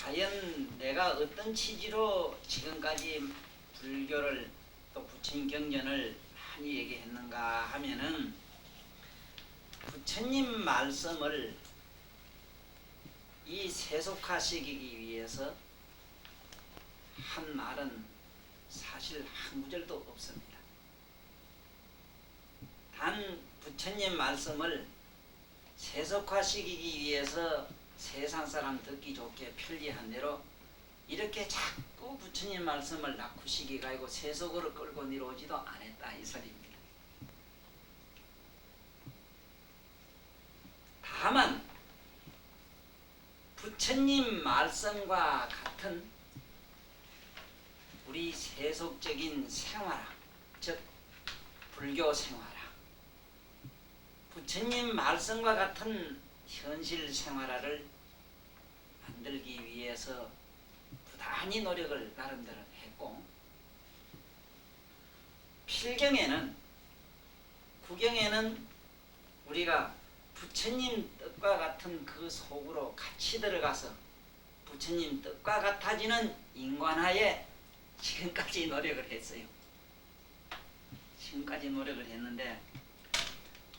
과연 내가 어떤 취지로 지금까지 불교를 또 부처님 경전을 많이 얘기했는가 하면은 부처님 말씀을 이 세속화시키기 위해서 한 말은 사실 한 구절도 없습니다. 단 부처님 말씀을 세속화시키기 위해서 세상 사람 듣기 좋게 편리한 대로 이렇게 자꾸 부처님 말씀을 낙후시키 가지고 세속으로 끌고 내려오지도 않았다 이 소리입니다. 다만 부처님 말씀과 같은 우리 세속적인 생활화, 즉 불교 생활화, 부처님 말씀과 같은 현실 생활화를 만들기 위해서 부단히 노력을 나름대로 했고, 필경에는 구경에는 우리가 부처님 뜻과 같은 그 속으로 같이 들어가서 부처님 뜻과 같아지는 인관하에 지금까지 노력을 했어요. 지금까지 노력을 했는데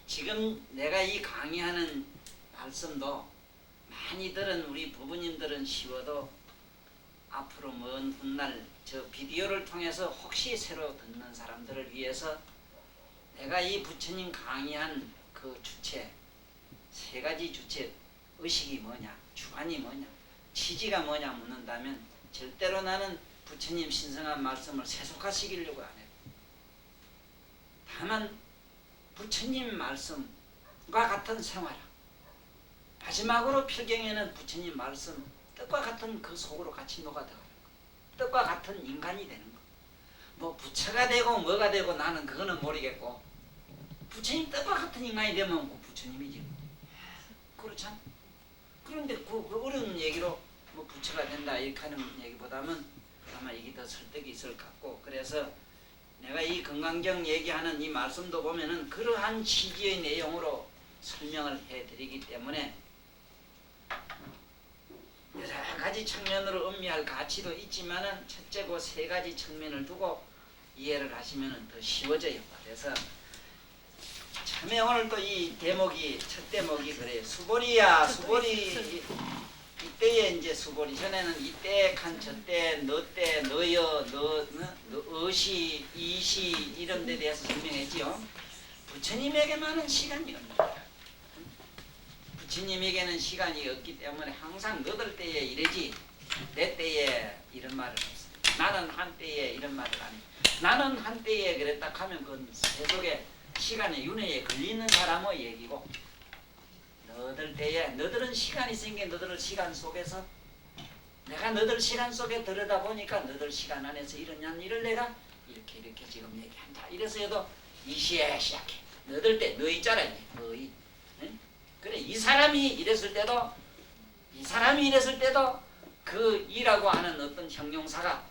지금 내가 이 강의하는 말씀도 많이 들은 우리 부부님들은 쉬워도 앞으로 먼 훗날 저 비디오를 통해서 혹시 새로 듣는 사람들을 위해서 내가 이 부처님 강의한 그 주체, 세 가지 주체, 의식이 뭐냐, 주관이 뭐냐, 취지가 뭐냐 묻는다면 절대로 나는 부처님 신성한 말씀을 세속화시키려고 안 해요. 다만 부처님 말씀과 같은 생활, 마지막으로 필경에는 부처님 말씀 뜻과 같은 그 속으로 같이 녹아들어가는 거, 뜻과 같은 인간이 되는 거. 뭐 부처가 되고 뭐가 되고 나는 그거는 모르겠고 부처님 뜻과 같은 인간이 되면 그 부처님이지. 그렇잖아. 그런데 그 어려운 얘기로 뭐 부처가 된다 이렇게 하는 얘기보다는 아마 이게 더 설득이 있을 것 같고, 그래서 내가 이 건강경 얘기하는 이 말씀도 보면은 그러한 취지의 내용으로 설명을 해드리기 때문에 여러 가지 측면으로 음미할 가치도 있지만은 첫째 그 세 가지 측면을 두고 이해를 하시면은 더 쉬워져요. 그래서 처음에 오늘 또 이 대목이 첫 대목이 그래요. 수보리야, 수보리. 이때에 이제 수보리 전에는 이때 칸 저때 너때 너여 너 어시 이시 이런 데 대해서 설명했지요. 부처님에게만은 시간이 없다. 부처님에게는 시간이 없기 때문에 항상 너들 때에 이래지 내 때에 이런 말을 없어. 나는 한때에 이런 말을 안 해. 나는 한때에 그랬다 하면 그건 세속에 시간의 윤회에 걸리는 사람의 얘기고, 너들 때에 너들은 시간이 생긴 너들 시간 속에서 내가 너들 시간 속에 들여다보니까 너들 시간 안에서 이런 일을 내가 이렇게 지금 얘기한다. 이래서 해도 이 시에 시작해. 너들 때 너 있잖아. 너희. 응? 그래 이 사람이 이랬을 때도 그 이라고 하는 어떤 형용사가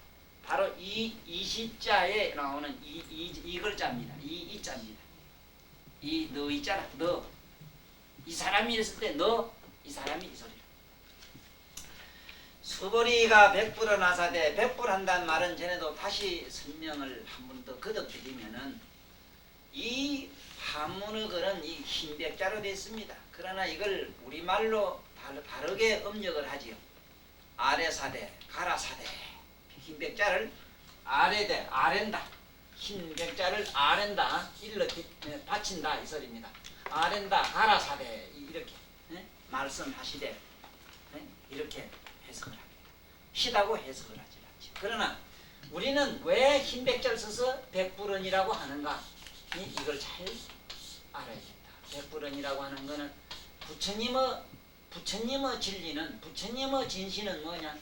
바로 이 시자에 나오는 이 글자입니다. 이 자입니다. 이 너 있잖아. 너. 이 사람이 이랬을 때 너, 이 사람이 이 소리야. 수보리가 백불어나사대, 백불한다는 말은 전에도 다시 설명을 한 번 더 거듭드리면은 이 한문의 글은 이 흰백자로 되어 있습니다. 그러나 이걸 우리말로 바르게 음력을 하지요. 아래사대, 가라사대. 흰백자를 아래대, 아랜다. 흰백자를 아랜다. 일러 받친다 이 소리입니다. 아랜다, 가라사대 이렇게 말씀하시되 이렇게 해석을 합니다. 시다고 해석을 하지 않지. 그러나 우리는 왜 흰백자를 써서 백불언이라고 하는가? 이걸 잘 알아야 된다. 백불언이라고 하는 것은 부처님의 진리는, 부처님의 진실은 뭐냐?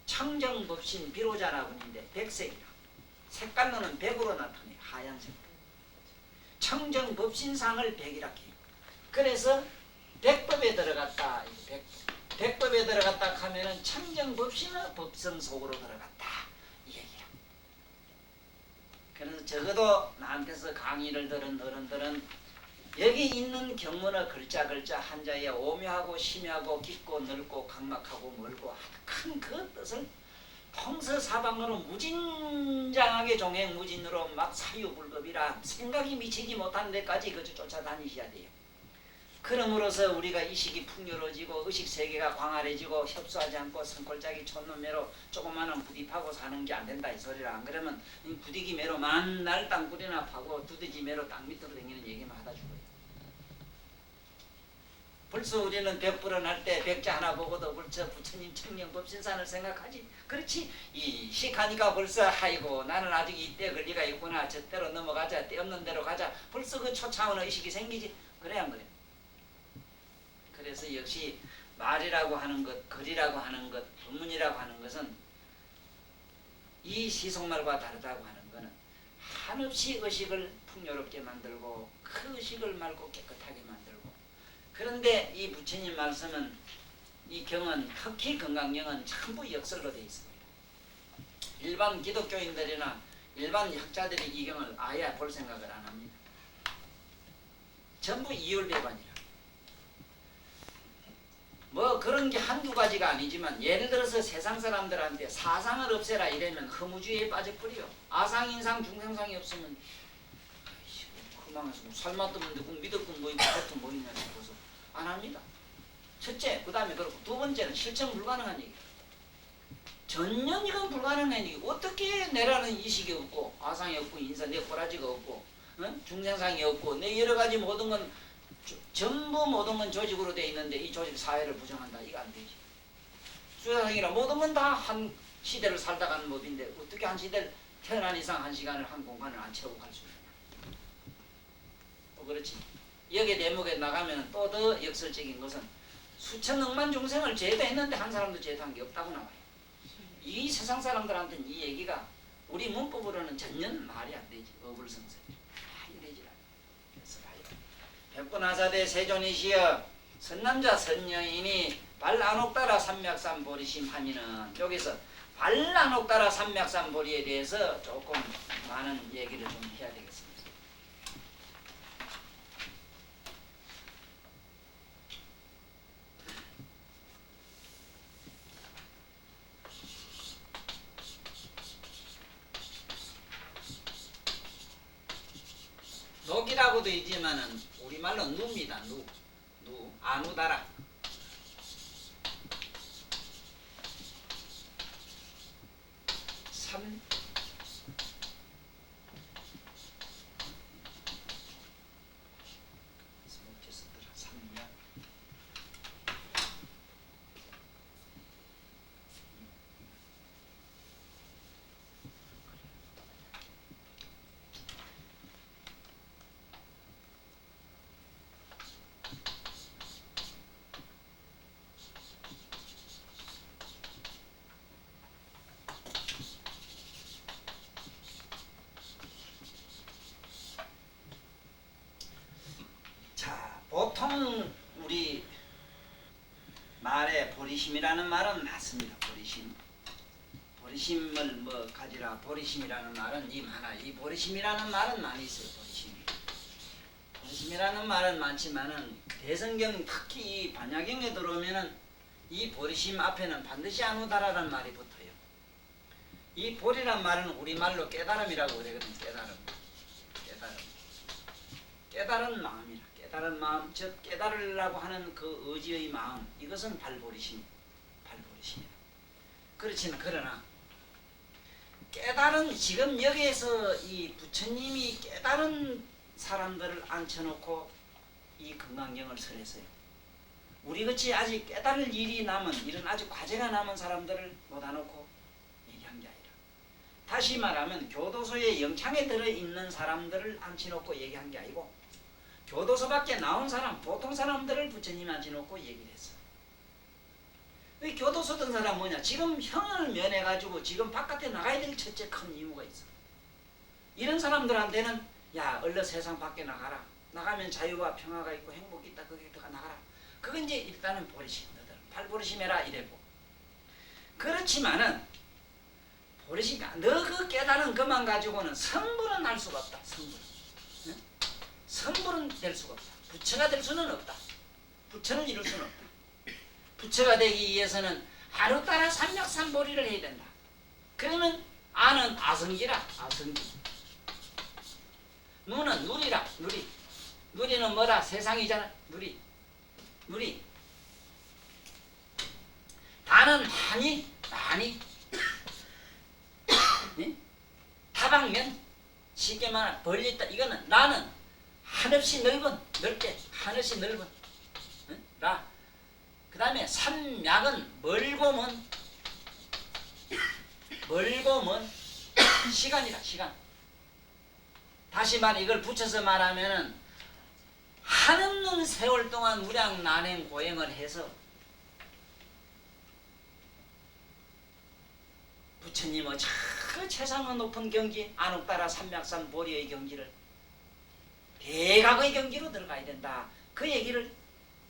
청정법신 비로자라고인데 백색이다. 색깔로는 백으로 나타내. 하얀색. 청정법신상을 백이라 해요. 그래서 백법에 들어갔다. 백법에 들어갔다 하면은 청정법신의 법성 속으로 들어갔다. 이 얘기야. 그래서 적어도 나한테서 강의를 들은 어른들은 여기 있는 경문의 글자 글자 한자에 오묘하고 심야하고 깊고 넓고 각막하고 멀고 큰 그 뜻을 통서사방으로 무진장하게 종횡무진으로 막 사유불급이라 생각이 미치지 못한 데까지 그저 쫓아다니셔야 돼요. 그러므로서 우리가 의식이 풍요로워지고 의식세계가 광활해지고 협소하지 않고 산골짜기 촌놈매로 조그마한 부디파고 사는 게 안 된다 이 소리라. 안 그러면 부디기매로 만날 땅굴이나 파고 두더지매로 땅 밑으로 다니는 얘기만 하다 죽어요. 벌써 우리는 백불은 할 때 백자 하나 보고도 벌써 부처님 청량법신산을 생각하지. 그렇지 이 시하니까 벌써 아이고 나는 아직 이때 권리가 있구나 저때로 넘어가자 때 없는 대로 가자 벌써 그 초차원 의식이 생기지. 그래 안 그래? 그래서 역시 말이라고 하는 것, 글이라고 하는 것, 법문이라고 하는 것은 이 시속말과 다르다고 하는 것은 한없이 의식을 풍요롭게 만들고 그 의식을 맑고 깨끗하게 만들고. 그런데 이 부처님 말씀은 이 경은 특히 건강경은 전부 역설로 되어 있습니다. 일반 기독교인들이나 일반 학자들이 이 경을 아예 볼 생각을 안 합니다. 전부 이율배반이라. 뭐 그런 게 한두 가지가 아니지만 예를 들어서 세상 사람들한테 사상을 없애라 이러면 허무주의에 빠져버려요. 아상인상 중생상이 없으면 그만해서 살맛없는 누구 믿었건 뭐 있고 그것도 뭐 있냐 싶어서 안 합니다. 첫째, 그 다음에 그렇고 두 번째는 실천 불가능한 얘기. 전혀 이건 불가능한 얘기. 어떻게 내라는 이식이 없고 아상이 없고 인사 내 꼬라지가 없고 중생상이 없고 내 여러 가지 모든 건 전부 모든 건 조직으로 되어 있는데 이 조직 사회를 부정한다. 이거 안 되지. 수사상이라 모든 건 다 한 시대를 살다 가는 법인데 어떻게 한 시대를 태어난 이상 한 시간을 한 공간을 안 채우고 갈 수 있느냐. 그렇지. 여기 대목에 나가면 또 더 역설적인 것은 수천 억만 중생을 제도했는데 한 사람도 제도한 게 없다고 나와요. 이 세상 사람들한테는 이 얘기가 우리 문법으로는 전혀 말이 안 되지. 어불성설이. 말이 되지 않아요. 그래서 봐요. 백분하사대 세존이시여 선남자 선녀인이 발안옥따라 삼맥산 보리심 하니는 여기서 발안옥따라 삼맥산 보리에 대해서 조금 많은 얘기를 좀 해야 되겠습니다. 녹이라고도 있지만은 우리말로 누입니다. 누 아누다라. 삼 삼약 보통 우리 말에 보리심이라는 말은 맞습니다. 보리심을 뭐 가지라. 보리심이라는 말은 이 많아. 이 보리심이라는 말은 많이 있어요. 보리심이라는 말은 많지만은 대성경 특히 이 반야경에 들어오면은 이 보리심 앞에는 반드시 아누다라는 말이 붙어요. 이 보리란 말은 우리말로 깨달음이라고 그러거든요. 깨달은 마음이라. 깨달은 마음, 즉 깨달으려고 하는 그 의지의 마음, 이것은 발보리심이다. 그렇지는 그러나 깨달은 지금 여기에서 이 부처님이 깨달은 사람들을 앉혀놓고 이 건강경을 설했어요. 우리같이 아직 깨달을 일이 남은 이런 아주 과제가 남은 사람들을 모아놓고 얘기한 게 아니라 다시 말하면 교도소에 영창에 들어있는 사람들을 앉혀놓고 얘기한 게 아니고 교도소 밖에 나온 사람, 보통 사람들을 부처님 앉혀놓고 얘기를 했어요. 이 교도소 든 사람 뭐냐? 지금 형을 면해가지고 지금 바깥에 나가야 될 첫째 큰 이유가 있어. 이런 사람들한테는 야 얼른 세상 밖에 나가라. 나가면 자유와 평화가 있고 행복이 있다. 거기 들어가 나가라. 그건 이제 일단은 보리심. 너들 발보리심해라 이래고. 그렇지만은 보리심 너 그 깨달은 것만 가지고는 성불은 할 수가 없다. 성불은 될 수가 없다. 부처가 될 수는 없다. 부처는 이룰 수는 없다. 부처가 되기 위해서는 하루 따라 삼약삼보리를 해야 된다. 그러면 아는 아성기라. 아성기. 누는 누리라. 누리. 누리는 뭐라? 세상이잖아. 누리. 누리. 다는 많이. 많이. 네? 다방면. 쉽게 말하면 벌렸다. 이거는 나는 한없이 넓은. 넓게. 한없이 넓은. 네? 나. 그 다음에 삼약은 멀고 먼 시간이라. 시간. 다시 말해 이걸 붙여서 말하면은 한없는 세월 동안 무량 난행 고행을 해서 부처님의 저 최상의 높은 경지 안옥따라 삼맥산 보리의 경지를 대각의 경지로 들어가야 된다. 그 얘기를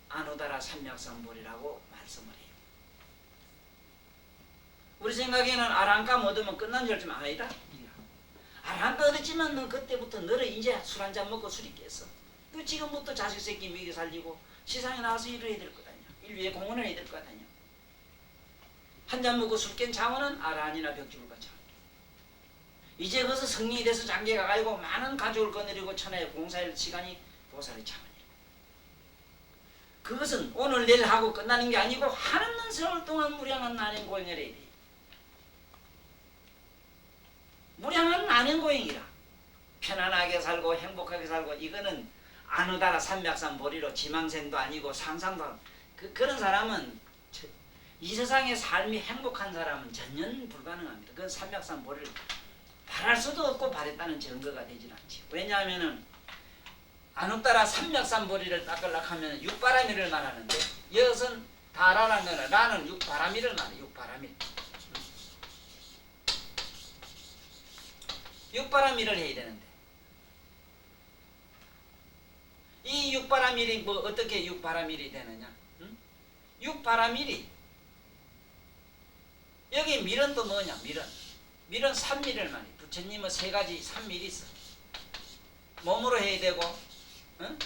안옥따라 삼맥산 보리라고 말씀을 해요. 우리 생각에는 아랑감 얻으면 끝난 줄 알지만 아니다. 아랑감 얻었지만 너 그때부터 너를 이제 술 한잔 먹고 술이 깼어. 너 지금부터 자식 새끼 먹여 살리고 시상에 나와서 일을 해야 될 것 아니야. 인류의 공헌을 해야 될 것 아니야. 한잔 먹고 술 깬 장원은 아란이나 벽죽을 갖춰. 이제 거기서 성령이 돼서 장계가 가지고 많은 가족을 거느리고 천하에 공사할 시간이 보살의 차원이야. 그것은 오늘 내일 하고 끝나는 게 아니고 한없는 세월 동안 무량한 난행 고행을 해야 돼. 무량한 난행 고행이라. 편안하게 살고 행복하게 살고 이거는 안우다라 삼맥산 보리로 지망생도 아니고 상상도 아니고 그런 사람은 이 세상의 삶이 행복한 사람은 전혀 불가능합니다. 그건 삼맥산 보리를 바랄 수도 없고 바랬다는 증거가 되질 않지. 왜냐하면은 안옥따라 삼맥산 보리를 닦으려고 하면 육바라미를 말하는데 여것은 다라라는 거는 라는 육바라미를 말해. 육바라미. 육바라미를 해야 되는데 이 육바라밀이 뭐 어떻게 육바라밀이 되느냐? 응? 육바라밀이 여기 밀은 또 뭐냐? 밀은 삼밀을 말해. 부처님은 세 가지 삼밀이 있어. 몸으로 해야 되고, 응?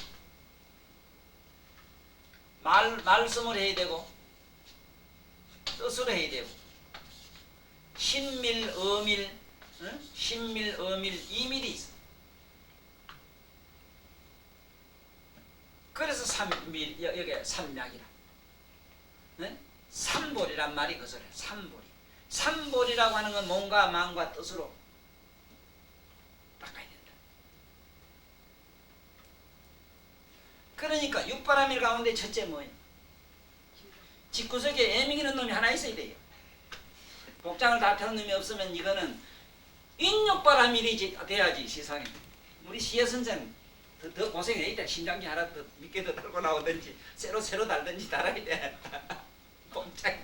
말씀을 해야 되고, 뜻으로 해야 되고, 신밀, 어밀, 응? 신밀, 어밀, 이밀이 있어. 그래서 삼밀, 여기 삼약이라. 응? 삼볼이란 말이 그거래. 삼볼이. 삼볼이라고 하는 건 몸과 마음과 뜻으로 닦아야 된다. 그러니까 육바라밀 가운데 첫째 뭐예요? 집구석에 애미기는 놈이 하나 있어야 돼요. 복장을 다 펴는 놈이 없으면 이거는 인육바라밀이 돼야지 세상에. 우리 시혜 선생 더 고생해야 돼. 심장기 하나 더 밑에 더 달고 나오든지 새로 달든지 달아야 돼. 복장.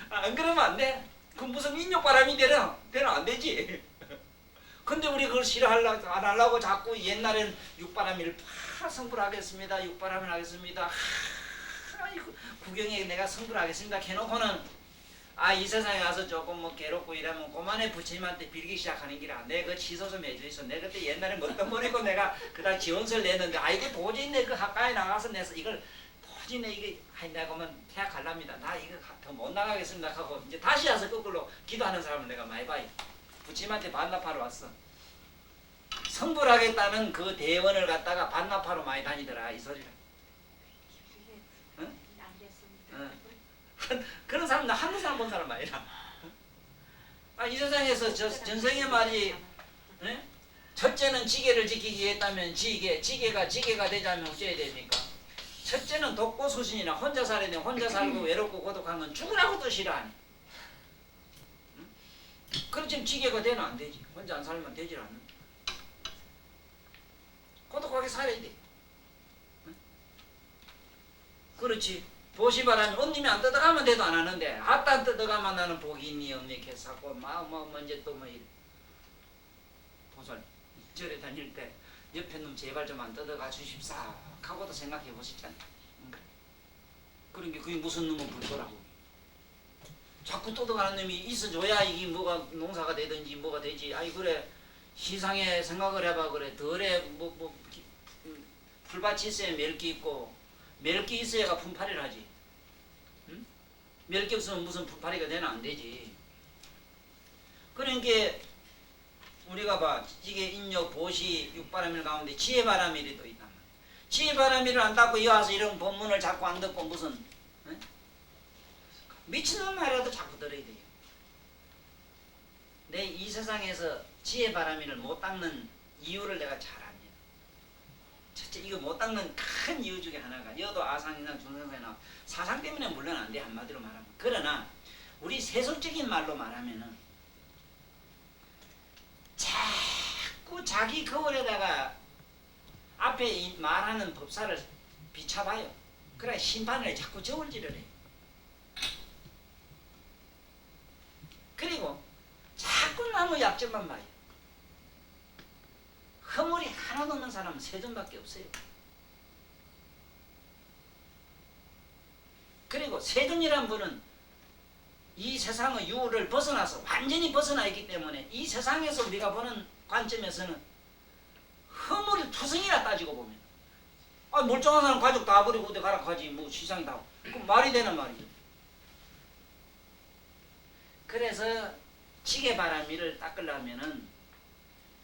안 그러면 안 돼. 그 무슨 인육바람이 되나 안 되지. 근데 우리 그걸 싫어하려고 안 하려고 자꾸 옛날엔 육바람이를 성불하겠습니다. 육바람을 하겠습니다. 구경에 내가 성불하겠습니다. 해놓고는 이 세상에 와서 조금 뭐 괴롭고 이러면 그만에 부처님한테 빌기 시작하는 기라. 내가 그 취소 좀 해주이소. 내가 그때 옛날에 뭣도 모르고 내가 그다 지원서를 냈는데 이게 도저히 내 그 학과에 나가서 내서 이걸 도저히 내 이게 내가 그러면 퇴학하랍니다. 나 이거 더 못 나가겠습니다 하고 이제 다시 와서 거꾸로 기도하는 사람을 내가 많이 봐요. 부처님한테 반납하러 왔어. 성불하겠다는 그 대원을 갖다가 반납하러 많이 다니더라 이 소리를. 응? 그런 사람 나 한두 사람 본 사람 아니라. 이 세상에서 전생의 말이 첫째는 지계를 지키기 위했다면 지계가 되자면 어째야 됩니까? 첫째는 독고수신이나 혼자 살아야 돼. 혼자 살고 외롭고 고독한 건 죽으라고도 싫어하니. 그럼 지금 지계가 되나 안 되지. 혼자 안 살면 되질 않는. 고독하게 살아야 돼. 그렇지. 보시바라면 언님이 안 뜯어가면 돼도 안 하는데 아따 뜯어가면 나는 복이 있니 없니 개사고 먼저 또 뭐 이래. 보살 절에 다닐 때 옆에 놈 제발 좀 안 뜯어가 주십사 하고도 생각해 보시잖아. 그런 게 그게 무슨 놈은 불거라고. 자꾸 뜯어가는 놈이 있어줘야 이게 뭐가 농사가 되든지 뭐가 되지. 그래 시상에 생각을 해봐. 그래 덜에 풀밭이 있어야 멜기 있고 멜기 있어야가 품팔이를 하지. 응? 멜기 없으면 무슨 품팔이가 되나 안 되지. 그러니까 우리가 봐 이게 인력 보시 육바라밀 가운데 지혜바라밀이 또 있단 말이야. 지혜바라밀을 안 닦고 이 와서 이런 본문을 자꾸 안 듣고 무슨 응? 미친놈 말이라도 자꾸 들어야 돼요. 내 이 세상에서 지혜바라밀을 못 닦는 이유를 내가 잘 압니다. 첫째 이거 못 닦는 큰 이유 중에 하나가 여도 아상이나 중생사나 사상 때문에 물론 안 돼. 한마디로 말하면. 그러나 우리 세속적인 말로 말하면은 자꾸 자기 거울에다가 앞에 말하는 법사를 비춰봐요. 그래 심판을 자꾸 저울질을 해. 그리고 자꾸 나무 약점만 봐요. 허물이 하나도 없는 사람은 세존밖에 없어요. 그리고 세존이란 분은 이 세상의 유를 벗어나서 완전히 벗어나 있기 때문에 이 세상에서 우리가 보는 관점에서는 허물이 투성이라 따지고 보면 멀쩡한 사람 가족 다 버리고 어디 가라 가지 뭐 시상이 다 그 말이 되는 말이죠. 그래서 지게바라밀을 닦으려면은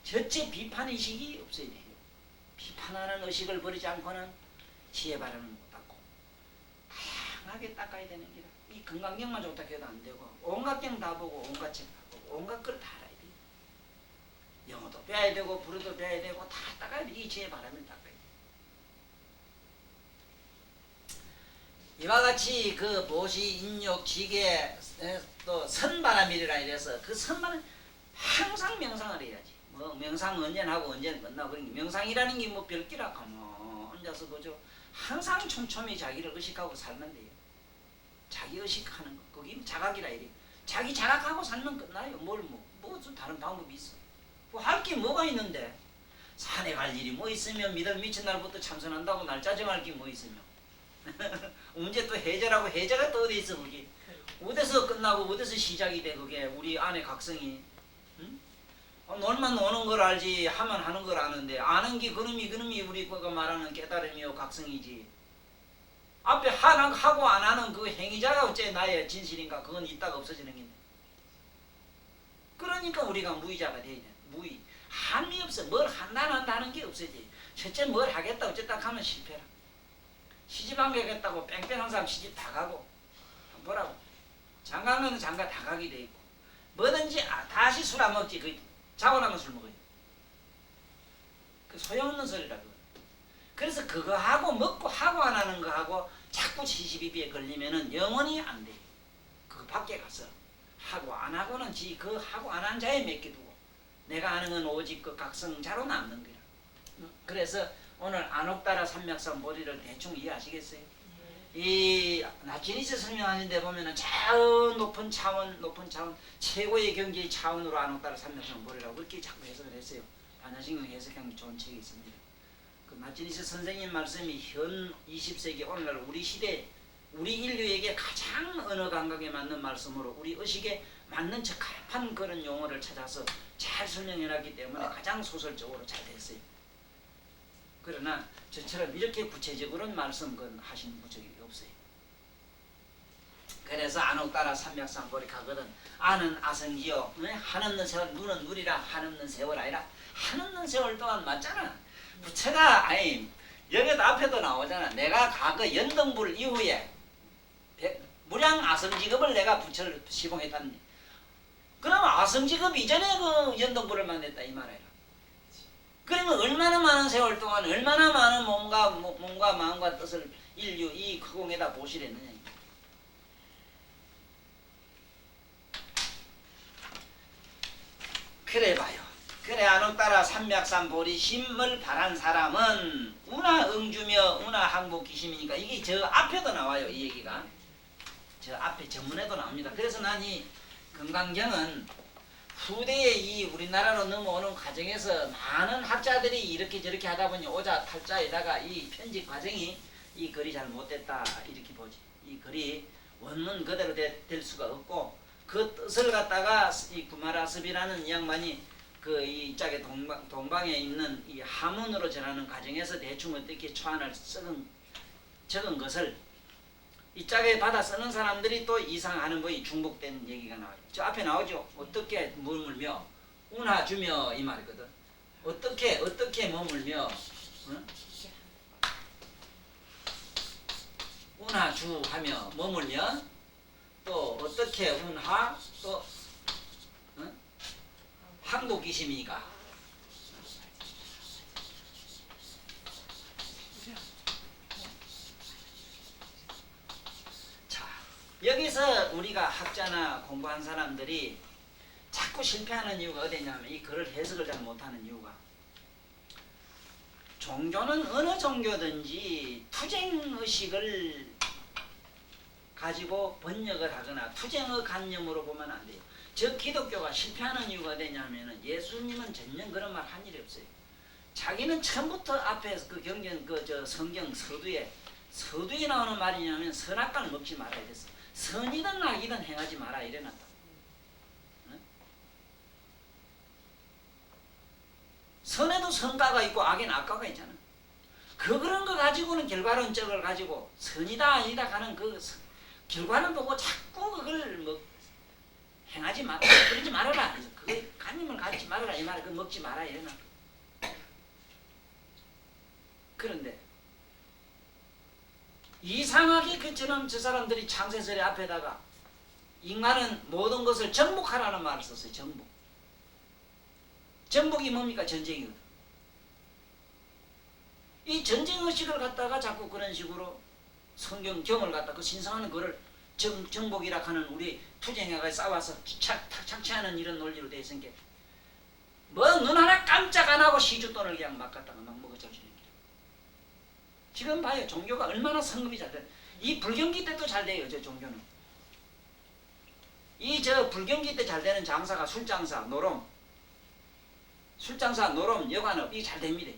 첫째 비판의식이 없어야 돼요. 비판하는 의식을 버리지 않고는 지혜바람을 못 닦고 다양하게 닦아야 되는 기라. 이 건강경만 좋다 해도 안 되고 온갖 경 다 보고 온갖 책 다 보고 온갖 걸 다 알아야 돼요. 영어도 배워야 되고 불어도 배워야 되고 다 닦아야 돼. 이 지혜바람을 닦아야 돼. 이와 같이 그 보시, 인욕, 지계, 또 선바람이라 이래서 그 선바람 항상 명상을 해야지. 뭐 명상 언제 하고 언제 끝나고 그러니까 명상이라는 게 뭐 별기라 가만 앉아서 보죠. 항상 촘촘히 자기를 의식하고 살면 돼요. 자기 의식하는 거 거기 자각이라 이래. 자기 자각하고 살면 끝나요. 뭐 다른 방법이 있어. 뭐 할 게 뭐가 있는데 산에 갈 일이 뭐 있으면 믿을 미친 날부터 참선한다고 날 짜증할 게 뭐 있으면 언제 또 해제라고 해제가 또 어디 있어 그게. 어디서 끝나고 어디서 시작이 돼 그게 우리 안에 각성이. 응? 놀만 노는 걸 알지 하면 하는 걸 아는데 아는 게 그놈이 우리 거가 말하는 깨달음이요 각성이지. 앞에 하고 안 하는 그 행위자가 어째 나의 진실인가. 그건 있다가 없어지는 게. 그러니까 우리가 무의자가 돼야 돼. 무의. 함이 없어. 뭘 한다는 게 없어지. 첫째 뭘 하겠다 어쨌다 하면 실패라. 시집 안 가겠다고 뺑뺑한 사람 시집 다 가고 뭐라고 장가는 장가 다 가게 돼 있고 뭐든지 다시 술 안 먹지. 그 자고 나면 술 먹어요. 그 소용없는 소리라 그거. 그래서 그거 하고 먹고 하고 안 하는 거 하고 자꾸 시시비비에 걸리면은 영원히 안 돼. 그거 밖에 가서 하고 안 하고는 그 하고 안 한 자에 맡겨두고 내가 아는 건 오직 그 각성자로 남는 거야. 그래서 오늘 안옥따라 삼맥산 보리를 대충 이해하시겠어요? 이 나치니스 설명하는 데 보면은 저 높은 차원 최고의 경지의 차원으로 안옥따라 삼맥산 보리라고 그렇게 자꾸 해석을 했어요. 반야신경 해석한 좋은 책이 있습니다. 그 나치니스 선생님 말씀이 현 20세기 오늘날 우리 시대 우리 인류에게 가장 언어 감각에 맞는 말씀으로 우리 의식에 맞는 적합한 그런 용어를 찾아서 잘 설명해놨기 때문에 가장 소설적으로 잘 됐어요. 그러나 저처럼 이렇게 구체적으로는 말씀 하신 적이 없어요. 그래서 안옥따라 삼맥산보리 가거든. 안은 아성지요. 한없는 세월 눈은 누리라 한없는 세월 아니라 한없는 세월 동안 맞잖아. 부처가 여기도 앞에도 나오잖아. 내가 과거 연등불 이후에 무량 아성직업을 내가 부처를 시봉했다니. 그러면 아성직업 이전에 그 연등불을 만났다 이 말이야. 그러면 얼마나 많은 세월 동안 얼마나 많은 몸과 마음과 뜻을 인류 이 허공에다 보시랬느냐. 그래 봐요. 그래 안옥따라 삼맥산보리 심을 바란 사람은 운하 응주며 운하 항복기심이니까 이게 저 앞에도 나와요. 이 얘기가 저 앞에 전문에도 나옵니다. 그래서 난 이 금강경은 후대에 이 우리나라로 넘어오는 과정에서 많은 학자들이 이렇게 저렇게 하다 보니 오자 탈자에다가 이 편집 과정이 이 글이 잘 못됐다 이렇게 보지. 이 글이 원문 그대로 될 수가 없고 그 뜻을 갖다가 이 구마라섭이라는 양반이 그 이 짝에 동방에 있는 이 하문으로 전하는 과정에서 대충 어떻게 초안을 적은 것을 이 짝에 받아 쓰는 사람들이 또 이상하는 거이 중복된 얘기가 나와요. 저 앞에 나오죠. 어떻게 머물며 운하주며 이 말이거든. 어떻게 머물며 응? 운하주하며 머물면 또 어떻게 운하 또 응? 항복기심이니까 자 여기서 우리가 학자나 공부한 사람들이 자꾸 실패하는 이유가 어디냐면 이 글을 해석을 잘 못하는 이유가 종교는 어느 종교든지 투쟁의식을 가지고 번역을 하거나 투쟁의 관념으로 보면 안 돼요. 저 기독교가 실패하는 이유가 되냐면은 예수님은 전혀 그런 말 한 일이 없어요. 자기는 처음부터 앞에서 그 경전 저 성경 서두에 나오는 말이냐면 선악과를 먹지 말아야 됐어. 선이든 악이든 행하지 마라 이래놨다. 선에도 선가가 있고 악에는 악가가 있잖아. 그런 거 가지고는 결과론적을 가지고 선이다 아니다 가는 그 결과를 보고 자꾸 그걸 뭐 행하지 마라 그러지 말아라 그게 간님을 갖지 말아라 이 말에 그 먹지 마라 이래나. 그런데 이상하게 그처럼 저 사람들이 창세설의 앞에다가 인간은 모든 것을 정복하라는 말을 썼어요. 정복이 뭡니까? 전쟁이거든. 이 전쟁의식을 갖다가 자꾸 그런 식으로 성경경을 갖다 그 신성한 거를 정복이라 하는 우리 투쟁해가 싸워서 착취하는 이런 논리로 되어 있으니까 뭐 눈 하나 깜짝 안 하고 시주돈을 그냥 막 갖다가 막 먹어줘주는 게 지금 봐요. 종교가 얼마나 성급이 잘 돼. 이 불경기 때도 잘 돼요. 저 종교는 이 저 불경기 때 잘 되는 장사가 술장사 노름 여관업 이게 잘 됩니다.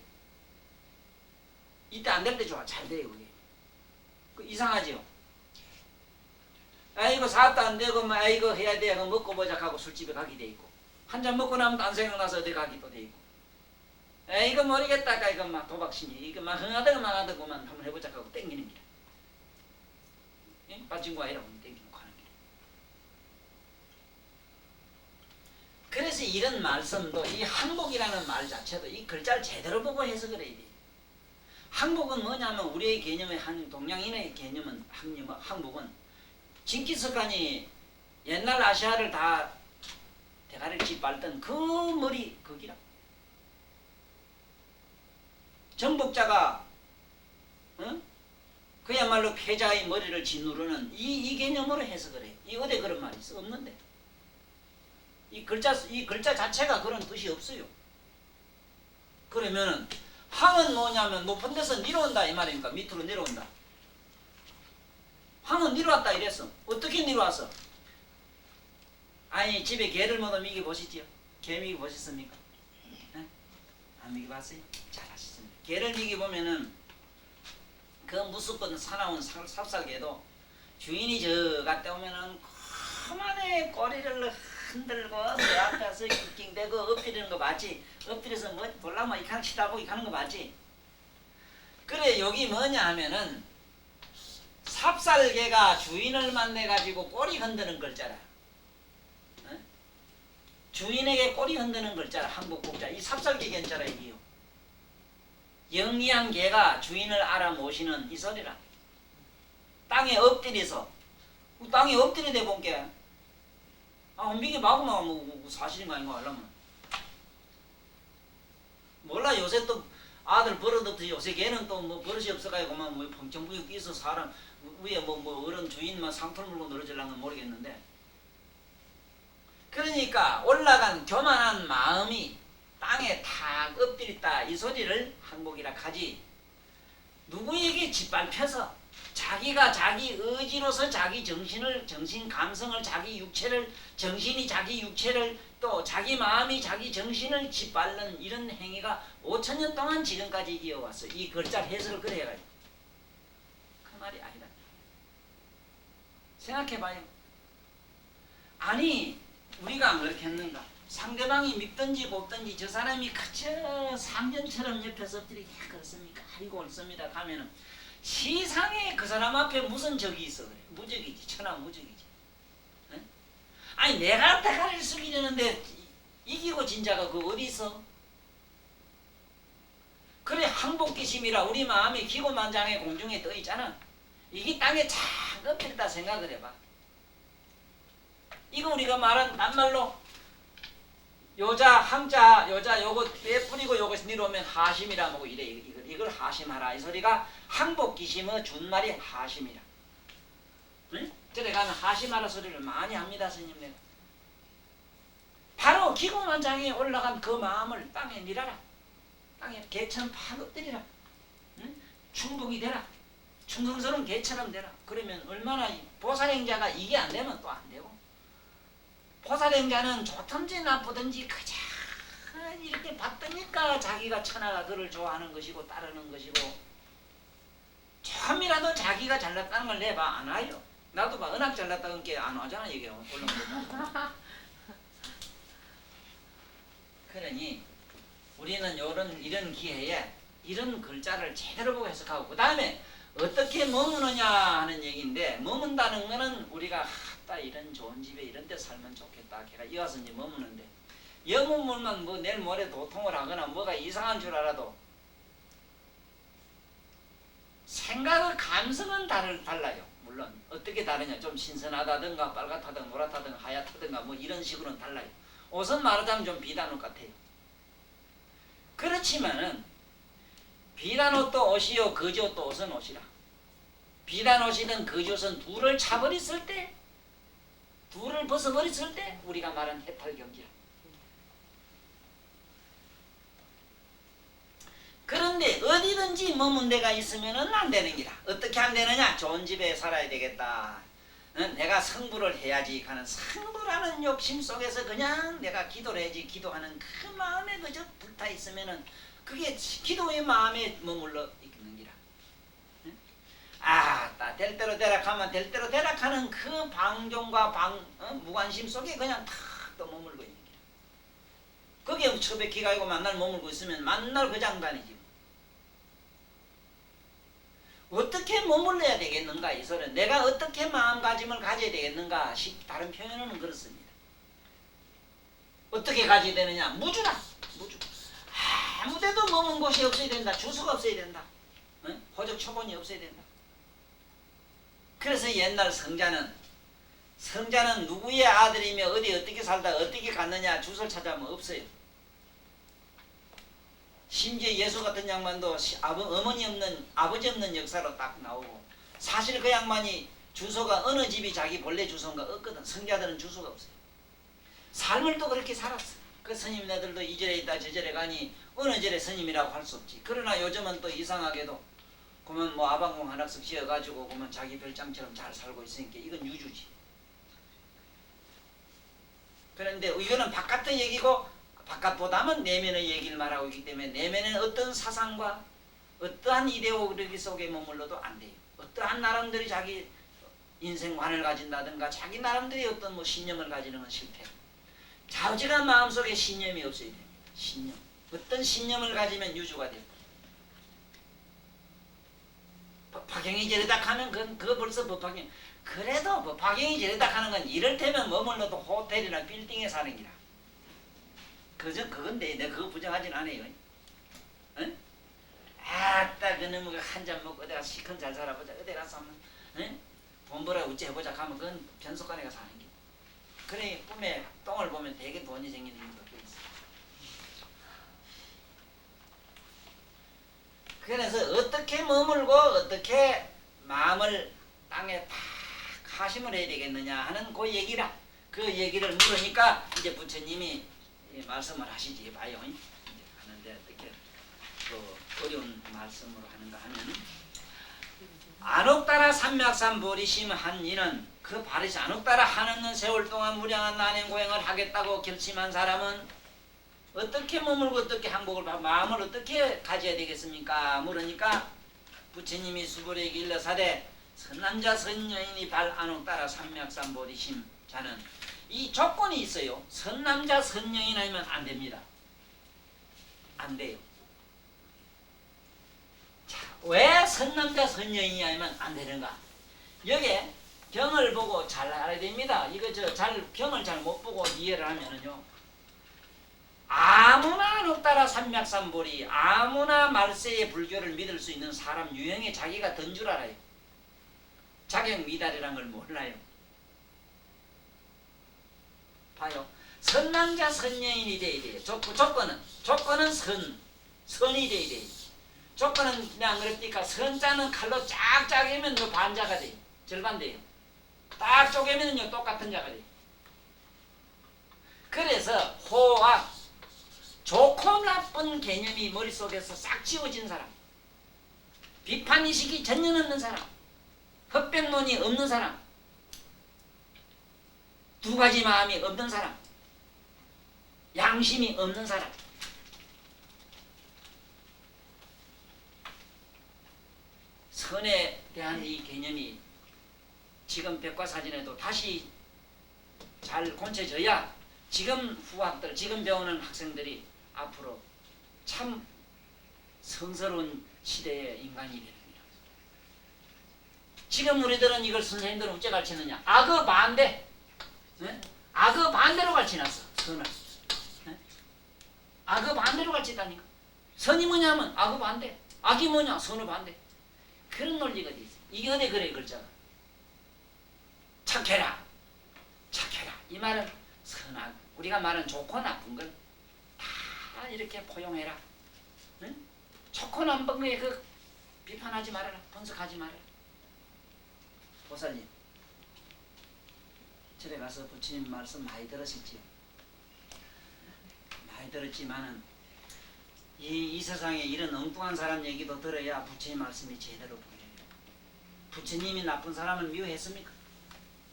이때 안 될 때 좋아. 잘 돼요. 그게 이상하지요. 아이고 사업도 안 되고 뭐 아이고 해야 돼. 먹고 보자 하고 술집에 가게 돼 있고 한 잔 먹고 나면 딴 생각나서 어디 가기도 돼 있고 이거 모르겠다. 이거 막 도박심이 이거 막 흥하다가 망하다고만 한번 해보자 하고 땡기는 길. 예? 빠진과 이라고 땡기는 거 하는 길. 그래서 이런 말씀도 이 항복이라는 말 자체도 이 글자를 제대로 보고 해석을 해야 돼. 항복은 뭐냐면 우리의 개념의 동양인의 개념은 항복은 징기스칸이 옛날 아시아를 다 대가리를 짓밟던 그 머리 거기라. 정복자가 그야말로 패자의 머리를 짓누르는 이 개념으로 해석을 해. 이 어디 그런 말이 있어? 없는데. 이 글자 자체가 그런 뜻이 없어요. 그러면은 항은 뭐냐면 높은 데서 내려온다 이 말입니까? 밑으로 내려온다. 항은 내려왔다 이랬어. 어떻게 내려왔어? 아니 집에 개를 먹어 미기 보시지요? 개 미기 보셨습니까? 네? 안 미기 봤어요? 잘하셨습니다. 개를 미기 보면은 그 무수건 사나운 삽살개도 주인이 저 갔다 오면은 그만해 꼬리를 흔들고 내 앞에서 낑낑대고 엎드리는 거 맞지? 엎드려서 뭐 볼라면 이칸 치다보고 이카는 거 맞지? 그래 여기 뭐냐 하면은 삽살개가 주인을 만나가지고 꼬리 흔드는 글자라. 어? 주인에게 꼬리 흔드는 글자라. 한국국자 이 삽살개 견자라 이게요. 영리한 개가 주인을 알아 모시는 이 소리라. 땅에 엎드려서 땅에 엎드려대 본게 미게 마구마구 뭐 사실인가 아닌가 하려면 몰라. 요새 또 아들 버릇없이 요새 걔는 또 뭐 버릇이 없어가지고 뭐 평정부육 있어 사람 위에 뭐 어른 주인만 상털 물고 늘어질랑은 모르겠는데 그러니까 올라간 교만한 마음이 땅에 탁 엎드렸다 이 소리를 항복이라 하지. 누구에게 짓밟혀서 자기가 자기 의지로서 자기 정신 감성을 자기 육체를 정신이 자기 육체를 또 자기 마음이 자기 정신을 짓밟는 이런 행위가 5,000년 동안 지금까지 이어왔어. 이 글자 해석을 그래 해가지고 그 말이 아니다. 생각해봐요. 아니 우리가 안 그렇게 했는가? 상대방이 믿든지 곱든지 저 사람이 그저 상전처럼 옆에서 엎드리게 그렇습니까? 아이고 옳습니다. 가면은 세상에 그 사람 앞에 무슨 적이 있어 그래. 무적이지. 천하무적이지. 에? 아니 내가 대가리를 숙이려는데 이기고 진짜가 그 어디 있어? 그래 항복기심이라 우리 마음이 기고만장의 공중에 떠 있잖아. 이게 땅에 착 엎드렸다 생각을 해봐. 이거 우리가 말한 낱말로 요자 항자 여자 요거 때 뿌리고 요것이 내려오면 하심이라 뭐고 이래. 이걸 하심하라 이 소리가 항복기심의 준말이 하심이라. 응? 저래 가면 하심하라 소리를 많이 합니다 스님 내가. 바로 기고만장에 올라간 그 마음을 땅에 밀어라. 땅에 개처럼 팍 엎드리라. 응? 충복이 되라. 충성스러운 개처럼 되라. 그러면 얼마나 보살행자가 이게 안 되면 또 안 되고. 보살행자는 좋든지 나쁘든지 그저 이렇게 받으니까 자기가 천하가 그를 좋아하는 것이고 따르는 것이고 좀이라도 자기가 잘났다는 걸 내봐 안 와요. 나도 봐 은학 잘났다는 게 안 와잖아 이게 얼른 그러니 우리는 이런 기회에 이런 글자를 제대로 보고 해석하고 그 다음에 어떻게 머무느냐 하는 얘기인데 머문다는 거는 우리가 이런 좋은 집에 이런 데 살면 좋겠다. 걔가 이와서 이제 머무는데 영문물만 뭐 내일 모레 도통을 하거나 뭐가 이상한 줄 알아도 생각의 감성은 달라요. 물론 어떻게 다르냐 좀 신선하다든가 빨갛다든가 노랗다든가 하얗다든가 뭐 이런 식으로는 달라요. 옷은 말하자면 좀 비단 옷 같아요. 그렇지만은 비단 옷도 옷이요 거지 옷도 옷은 옷이라. 비단 옷이든 거지 옷은 둘을 차버렸을 때 둘을 벗어버렸을 때 우리가 말한 해탈경지라. 그런데 어디든지 머문 데가 있으면은 안 되는 기라. 어떻게 안 되느냐? 좋은 집에 살아야 되겠다. 내가 성불을 해야지 하는 성불하는 욕심 속에서 그냥 내가 기도를 해야지 기도하는 그 마음에 그저 불타 있으면은 그게 기도의 마음에 머물러 있는 기라. 될 대로 되락하면 될 대로 되락하는 그 방종과 무관심 속에 그냥 탁 또 머물고 있는 기라. 거기에 처백히가 아니고 만날 머물고 있으면 만날 그 장단이지. 어떻게 머물러야 되겠는가 이 소리는 내가 어떻게 마음가짐을 가져야 되겠는가 다른 표현은 그렇습니다. 어떻게 가져야 되느냐 무주라. 무주. 아무데도 머문 곳이 없어야 된다. 주소가 없어야 된다. 호적 초본이 없어야 된다. 그래서 옛날 성자는 누구의 아들이며 어디 어떻게 살다 어떻게 갔느냐 주소를 찾아보면 없어요. 심지어 예수 같은 양반도 어머니 없는 아버지 없는 역사로 딱 나오고 사실 그 양반이 주소가 어느 집이 자기 본래 주소인가 없거든. 성자들은 주소가 없어요. 삶을 또 그렇게 살았어. 그 스님네들도 이 절에 있다 저 절에 가니 어느 절에 스님이라고 할 수 없지. 그러나 요즘은 또 이상하게도 그러면 뭐 아방공 한학석 지어가지고 그러면 자기 별장처럼 잘 살고 있으니까 이건 유주지. 그런데 이거는 바깥의 얘기고 바깥보다는 내면의 얘기를 말하고 있기 때문에 내면의 어떤 사상과 어떠한 이데올로기 속에 머물러도 안 돼요. 어떠한 나름들이 자기 인생관을 가진다든가 자기 나름대로 어떤 뭐 신념을 가지는 건 실패. 자우지간 마음속에 신념이 없어야 됩니다. 신념. 어떤 신념을 가지면 유주가 돼요. 법화경이 저리다 하면 그거 벌써 법화경. 그래도 법화경이 저리다 하는 건 이를테면 머물러도 호텔이나 빌딩에 사는 기라. 그건 내가 그거 부정하진 않아요. 응? 아따 그놈의 한 잔 먹고 어디 가서 시큰 잘 살아보자. 어디 가서 한번 응? 돈 벌어 어째 해보자 하면 그건 변속간에 가서 하는 게. 그래 꿈에 똥을 보면 되게 돈이 생기는 것도 있어. 그래서 어떻게 머물고 어떻게 마음을 땅에 탁 하심을 해야 되겠느냐 하는 그 얘기라. 그 얘기를 물으니까 이제 부처님이 말씀을 하시지 봐요. 하는데 어떻게 또 어려운 말씀으로 하는가 하면 안옥따라 삼맥산 보리심 한 이는 그 바리시 안옥따라 한없는 세월 동안 무량한 난행고행을 하겠다고 결심한 사람은 어떻게 머물고 어떻게 항복을 마음을 어떻게 가져야 되겠습니까? 물으니까 부처님이 수불에게 일러사대 선남자 선여인이 발 안옥따라 삼맥산 보리심 자는 이 조건이 있어요. 선남자 선녀인 아니면 안 됩니다. 안 돼요. 자, 왜 선남자 선녀인이 아니면 안 되는가? 여기에 경을 보고 잘 알아야 됩니다. 이거 경을 잘 못 보고 이해를 하면은요. 아무나 넉다라 삼맥삼보리, 아무나 말세의 불교를 믿을 수 있는 사람 유형에 자기가 든 줄 알아요. 자격 미달이란 걸 몰라요. 봐요. 선남자 선녀인이 돼야 돼요. 조건은 선이 돼야 돼요. 조건은 그냥 그럽니까? 선자는 칼로 쫙 쪼개면 반자가 돼요. 절반 돼요. 딱 쪼개면요 똑같은 자가 돼요. 그래서 호악, 좋고 나쁜 개념이 머릿속에서 싹 지워진 사람, 비판의식이 전혀 없는 사람, 흑백론이 없는 사람, 두 가지 마음이 없는 사람, 양심이 없는 사람, 선에 대한 이 개념이 지금 백과사전에도 다시 잘 곤쳐져야 지금 후학들, 지금 배우는 학생들이 앞으로 참 성스러운 시대의 인간이 됩니다. 지금 우리들은 이걸 선생님들은 어째 가르치느냐? 악의 반대. 네? 악의 반대로 가르치놨어. 선을. 네? 악의 반대로 가르치다니까. 선이 뭐냐면 악의 반대. 악이 뭐냐? 선의 반대. 그런 논리가 있어. 이게 어디 그래 글자가. 착해라. 착해라. 이 말은 선악. 우리가 말은 좋고 나쁜 걸 다 이렇게 포용해라. 응? 좋고 나쁜 거에 그 비판하지 말아라. 분석하지 말아라. 보살님, 절에 가서 부처님 말씀 많이 들으셨지요? 많이 들었지만은 이 세상에 이런 엉뚱한 사람 얘기도 들어야 부처님 말씀이 제대로 보여요. 부처님이 나쁜 사람을 미워했습니까?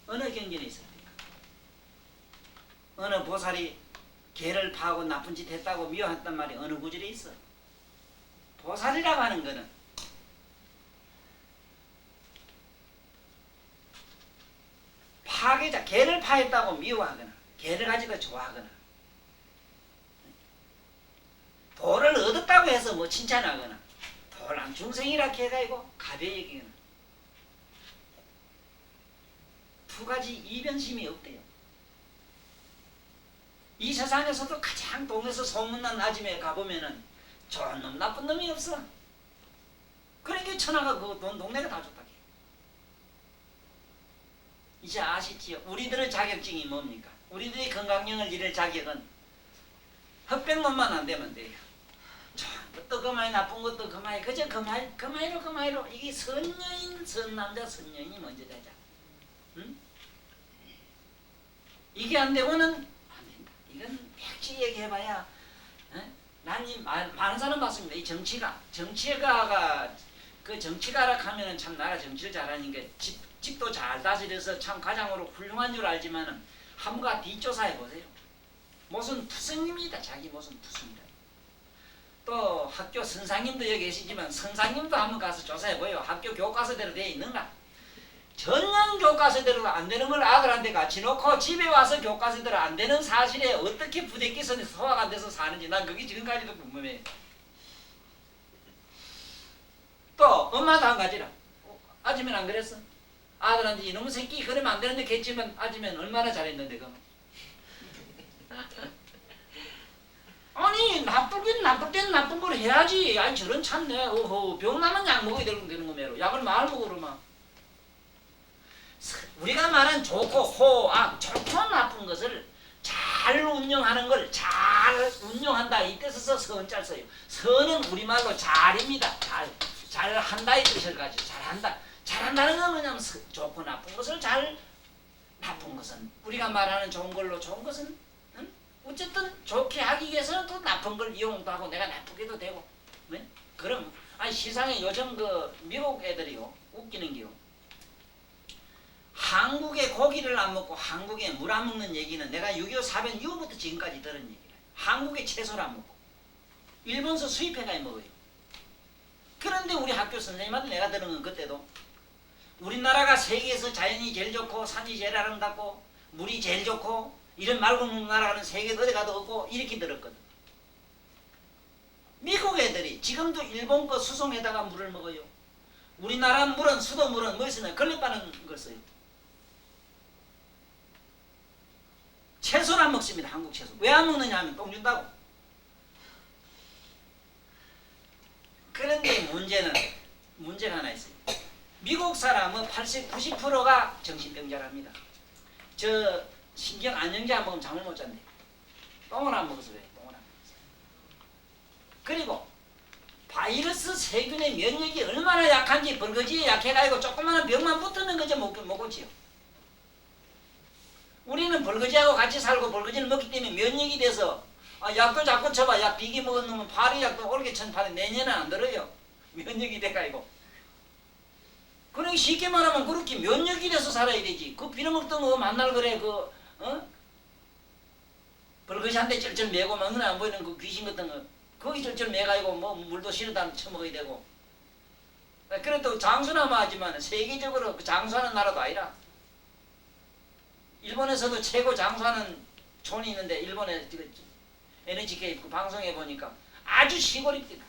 어느 경전에 있습니까? 어느 보살이 개를 파고 나쁜 짓 했다고 미워했단 말이 어느 구절에 있어? 보살이라고 하는 거는 파괴자, 개를 파했다고 미워하거나 개를 가지고 좋아하거나 도를 얻었다고 해서 뭐 칭찬하거나 도랑 중생이라 해가지고 가벼이 여기거나 두 가지 이변심이 없대요. 이 세상에서도 가장 동에서 소문난 아줌에 가보면은 좋은 놈 나쁜 놈이 없어. 그러니까 천하가 그 동네가 다 좋다. 이제 아시지요? 우리들의 자격증이 뭡니까? 우리들이 건강령을 잃을 자격은 흑백론만 안 되면 돼요. 좋은 것도 그만이 나쁜 것도 그만이 그저 그만이로 이게 선녀인 선남자 선녀인이 먼저 되자. 응? 이게 안 되고는 안 된다. 이건 백지 얘기해봐야 난 많은 사람 봤습니다. 이 정치가가 그 정치가라 하면은 참 나라 정치를 잘하는 게 집도 잘 다스려서 참 가장으로 훌륭한 줄 알지만은 한번 뒷조사해 보세요. 무슨 투성입니다. 자기 무슨 투성이다. 또 학교 선생님도 여기 계시지만 선생님도 한번 가서 조사해 보여. 학교 교과서대로 되어 있는가? 전형 교과서대로 안 되는 걸 아들한테 같이 놓고 집에 와서 교과서대로 안 되는 사실에 어떻게 부대끼서 소화가 안 돼서 사는지 난 그게 지금까지도 궁금해. 또 엄마도 한 가지라. 아줌마는 안 그랬어? 아들한테 이놈의 새끼 그러면 안 되는데 걔지만 아줌마는 얼마나 잘했는데 그럼. 아니 나쁘긴 나쁠 때는 나쁜 걸 해야지. 아니 저런 참네. 어허 병 나면 약 먹어야 되는 거매로. 약을 말 먹으러 막. 우리가 말한 좋고 호악, 좋고 나쁜 것을 잘 운영하는 걸 잘 운영한다 이 뜻에서 선잘 써요. 선은 우리말로 잘입니다. 잘한다 이 뜻을 가지고 잘한다. 잘한다는 건 뭐냐면 좋고 나쁜 것을 잘, 나쁜 것은 우리가 말하는 좋은 걸로 좋은 것은 어쨌든 좋게 하기 위해서는 또 나쁜 걸 이용도 하고 내가 나쁘게도 되고. 네? 그럼 아니 시상에 요즘 그 미국 애들이요 웃기는 게요. 한국에 고기를 안 먹고 한국에 물 안 먹는 얘기는 내가 6.25 사변 이후부터 지금까지 들은 얘기라. 한국에 채소를 안 먹고 일본서 수입해가 먹어요. 그런데 우리 학교 선생님한테 내가 들은 건 그때도 우리나라가 세계에서 자연이 제일 좋고 산이 제일 아름답고 물이 제일 좋고 이런 맑은 나라는 세계 어디 가도 없고 이렇게 들었거든. 미국 애들이 지금도 일본 거 수송에다가 물을 먹어요. 우리나라 물은 수도물은 뭐 있으냐 걸레빠는 걸 써요. 채소는 안 먹습니다. 한국 채소. 왜 안 먹느냐 하면 똥 준다고. 그런데 문제가 하나 있어요. 미국 사람은 80, 90%가 정신병자랍니다. 저 신경 안정제 안 먹으면 잠을 못 잔대. 똥을 안 먹어서 그래. 똥을 안 먹어서. 그리고 바이러스 세균의 면역이 얼마나 약한지 벌거지에 약해가지고 조그마한 병만 붙으면 그저 못 고치요. 우리는 벌거지하고 같이 살고 벌거지를 먹기 때문에 면역이 돼서 약도 자꾸 쳐봐. 약 비기 먹은 놈은 파리약도 올게 천파리 내년은 안 들어요. 면역이 돼가지고. 그러니 쉽게 말하면 그렇게 면역이 돼서 살아야 되지. 그 빌어먹던 거 만날 그래 벌거지 한 대 쩔쩔 매고 막 눈에 안 보이는 그 귀신 같은 거 거기 쩔쩔 매가지고 뭐 물도 싫어다 처먹어야 되고. 그래도 장수나마 하지만 세계적으로 그 장수하는 나라도 아니라. 일본에서도 최고 장수하는 촌이 있는데 일본에 NHK 그 방송에 보니까 아주 시골입니다.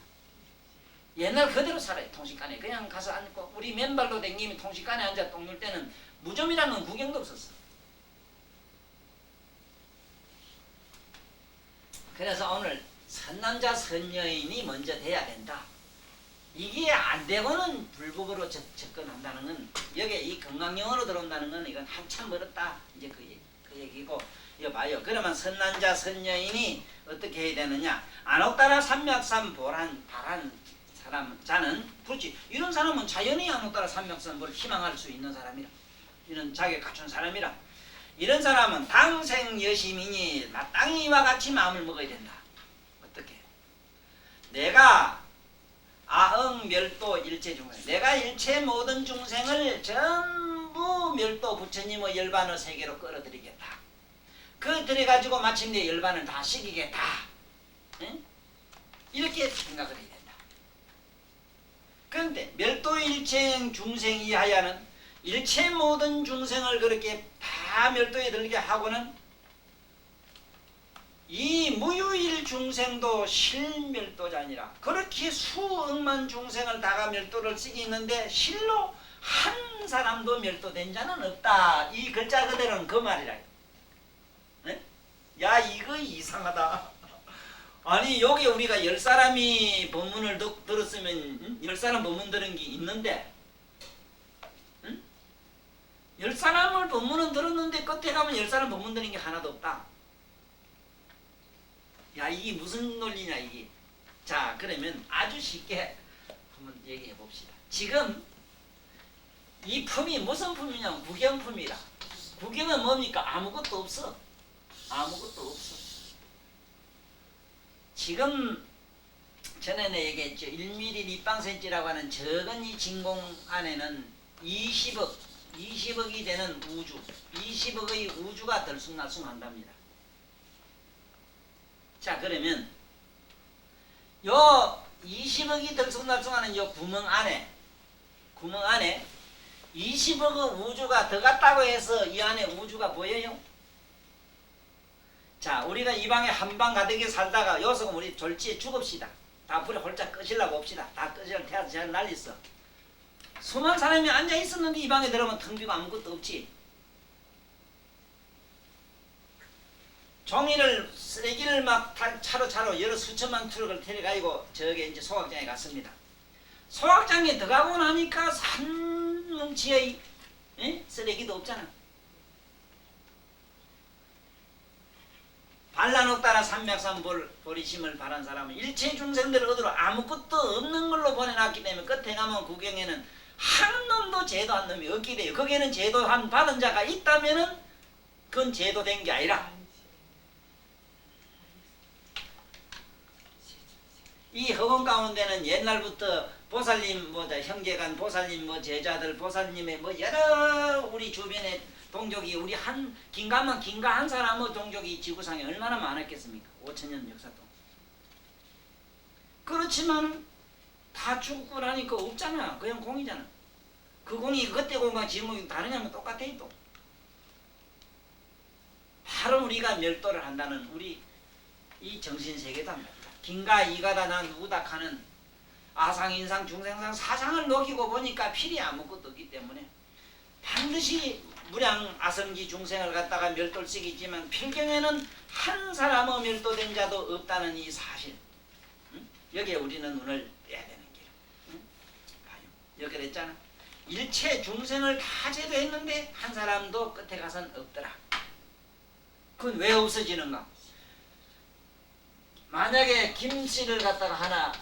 옛날 그대로 살아요. 통식간에 그냥 가서 앉고 우리 맨발로 댕기면 통식간에 앉아 똥 눌 때는 무좀이라는 건 구경도 없었어. 그래서 오늘 선남자 선여인이 먼저 돼야 된다. 이게 안 되고는 불법으로 접근한다는 건 여기에 이 건강영어로 들어온다는 건 이건 한참 멀었다. 이제 그 얘기고 이거 봐요. 그러면 선남자 선여인이 어떻게 해야 되느냐? 안옥따라 삼맥산 바란 자는 그렇지. 이런 사람은 자연히 안옥따라 삼맥산보를 희망할 수 있는 사람이라. 이런 자격 갖춘 사람이라. 이런 사람은 당생 여심이니 마땅히 이와 같이 마음을 먹어야 된다. 어떻게? 내가 아흥 멸도 일체 중생. 내가 일체 모든 중생을 전부 멸도 부처님의 열반의 세계로 끌어들이겠다. 그 들여가지고 마침내 열반을 다 시키겠다. 응? 이렇게 생각을 해야 된다. 그런데 멸도 일체 중생 이하야는 일체 모든 중생을 그렇게 다 멸도에 들게 하고는 이 무유일 중생도 실멸도자 아니라 그렇게 수억만 중생을 다가 멸도를 쓰기 있는데 실로 한 사람도 멸도된 자는 없다. 이 글자 그대로는 그 말이라. 네? 야 이거 이상하다. 아니 여기 우리가 10사람이 법문을 들었으면 10사람 법문 들은 게 있는데 10사람을 법문은 들었는데 끝에 가면 10사람 법문 들은 게 하나도 없다. 야 이게 무슨 논리냐 이게. 자 그러면 아주 쉽게 한번 얘기해 봅시다. 지금 이 품이 무슨 품이냐면 구경품이라. 구경은 뭡니까? 아무것도 없어. 아무것도 없어. 지금 전에 내 얘기했죠. 1mm 밑방센치라고 하는 적은 이 진공 안에는 20억이 되는 우주, 20억의 우주가 들쑥날쑥한답니다. 자 그러면 요 20억이 들쑥날쑥하는 요 구멍 안에 20억의 우주가 들어갔다고 해서 이 안에 우주가 보여요? 자 우리가 이 방에 한 방 가득히 살다가 여기서 우리 졸지에 죽읍시다. 다 불에 홀짝 끄시려고 봅시다. 다 끄시려고 태워서 잘 난리있어. 수많은 사람이 앉아있었는데 이 방에 들어오면 텅 비고 아무것도 없지. 종이를 쓰레기를 막 차로 여러 수천만 트럭을 데려가지고 저게 이제 소각장에 갔습니다. 소각장에 들어가고 나니까 산뭉치의 쓰레기도 없잖아. 반란옥따라 삼맥산 보리심을 바란 사람은 일체 중생들 어디로 아무것도 없는 걸로 보내놨기 때문에 끝에 가면 구경에는 한 놈도 제도한 놈이 없게 돼요. 거기에는 제도한 받은 자가 있다면은 그건 제도된 게 아니라 이 허공 가운데는 옛날부터 보살님 형제간 보살님 제자들 보살님의 여러 우리 주변에 동족이 우리 긴가 한 사람의 동족이 지구상에 얼마나 많았겠습니까? 5000년 역사 동안. 그렇지만 다 죽고 나니까 없잖아. 그냥 공이잖아. 그 공이 그때 공과 지금 공이 다르냐면 똑같아 또. 바로 우리가 멸도를 한다는 우리 이 정신세계단 말이다. 긴가 이가다 나 누구다 하는 아상인상 중생상 사상을 녹이고 보니까 필이 아무것도 없기 때문에 반드시 무량 아성지 중생을 갖다가 멸도시키지만 필경에는 한 사람의 멸도된 자도 없다는 이 사실. 응? 여기에 우리는 눈을 떼야 되는 길. 응? 봐요. 여기 그랬잖아. 일체 중생을 다 제도했는데 한 사람도 끝에 가선 없더라. 그건 왜 없어지는가? 만약에 김씨를 갖다가 하나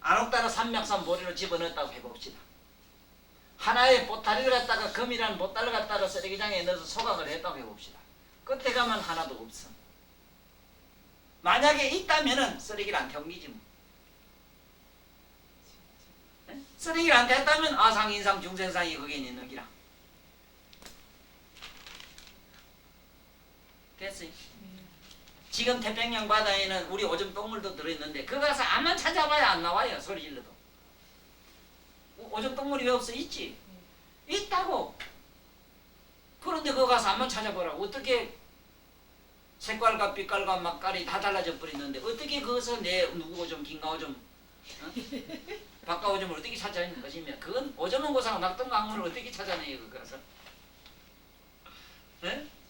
안옥따라 삼맥산 보리로 집어넣었다고 해봅시다. 하나의 보따리를 갖다가 금이라는 보따리를 갖다가 쓰레기장에 넣어서 소각을 했다고 해봅시다. 끝에 가면 하나도 없어. 만약에 있다면은 쓰레기를 안 태우기지 뭐. 쓰레기를 안 태웠다면 아상, 인상, 중생상이 거기에 있는 기라. 됐어요? 지금 태평양 바다에는 우리 오줌 똥물도 들어있는데 그거 가서 암만 찾아봐야 안 나와요. 소리 질러도. 오줌 똥물이 왜 없어? 있지? 있다고. 그런데 그거 가서 한번 찾아보라고. 어떻게 색깔과 빛깔과 맛깔이 다 달라져 버리는데 어떻게 거기서 내 누구 오줌, 긴가 오줌, 바깥 오줌을 어떻게 찾아내는 것이며 그건 오줌은 고상 낙동 강물을 어떻게 찾아내요 그거 가서.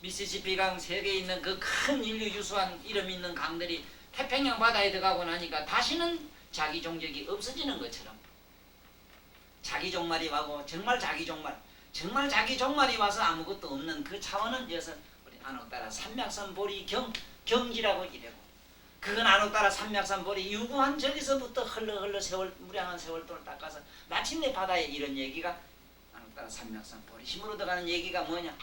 미시시피강 세계에 있는 그 큰 인류 유수한 이름 있는 강들이 태평양 바다에 들어가고 나니까 다시는 자기 종족이 없어지는 것처럼 자기 종말이 와고 정말 자기 종말이 와서 아무것도 없는 그 차원은 여기서 우리 안옥따라 삼맥산 보리 경지라고 이래고 그건 안옥따라 삼맥산 보리 유구한 저기서부터 흘러 무량한 세월도를 닦아서 마침내 바다에 이런 얘기가 안옥따라 삼맥산 보리 힘으로 들어가는 얘기가 뭐냐?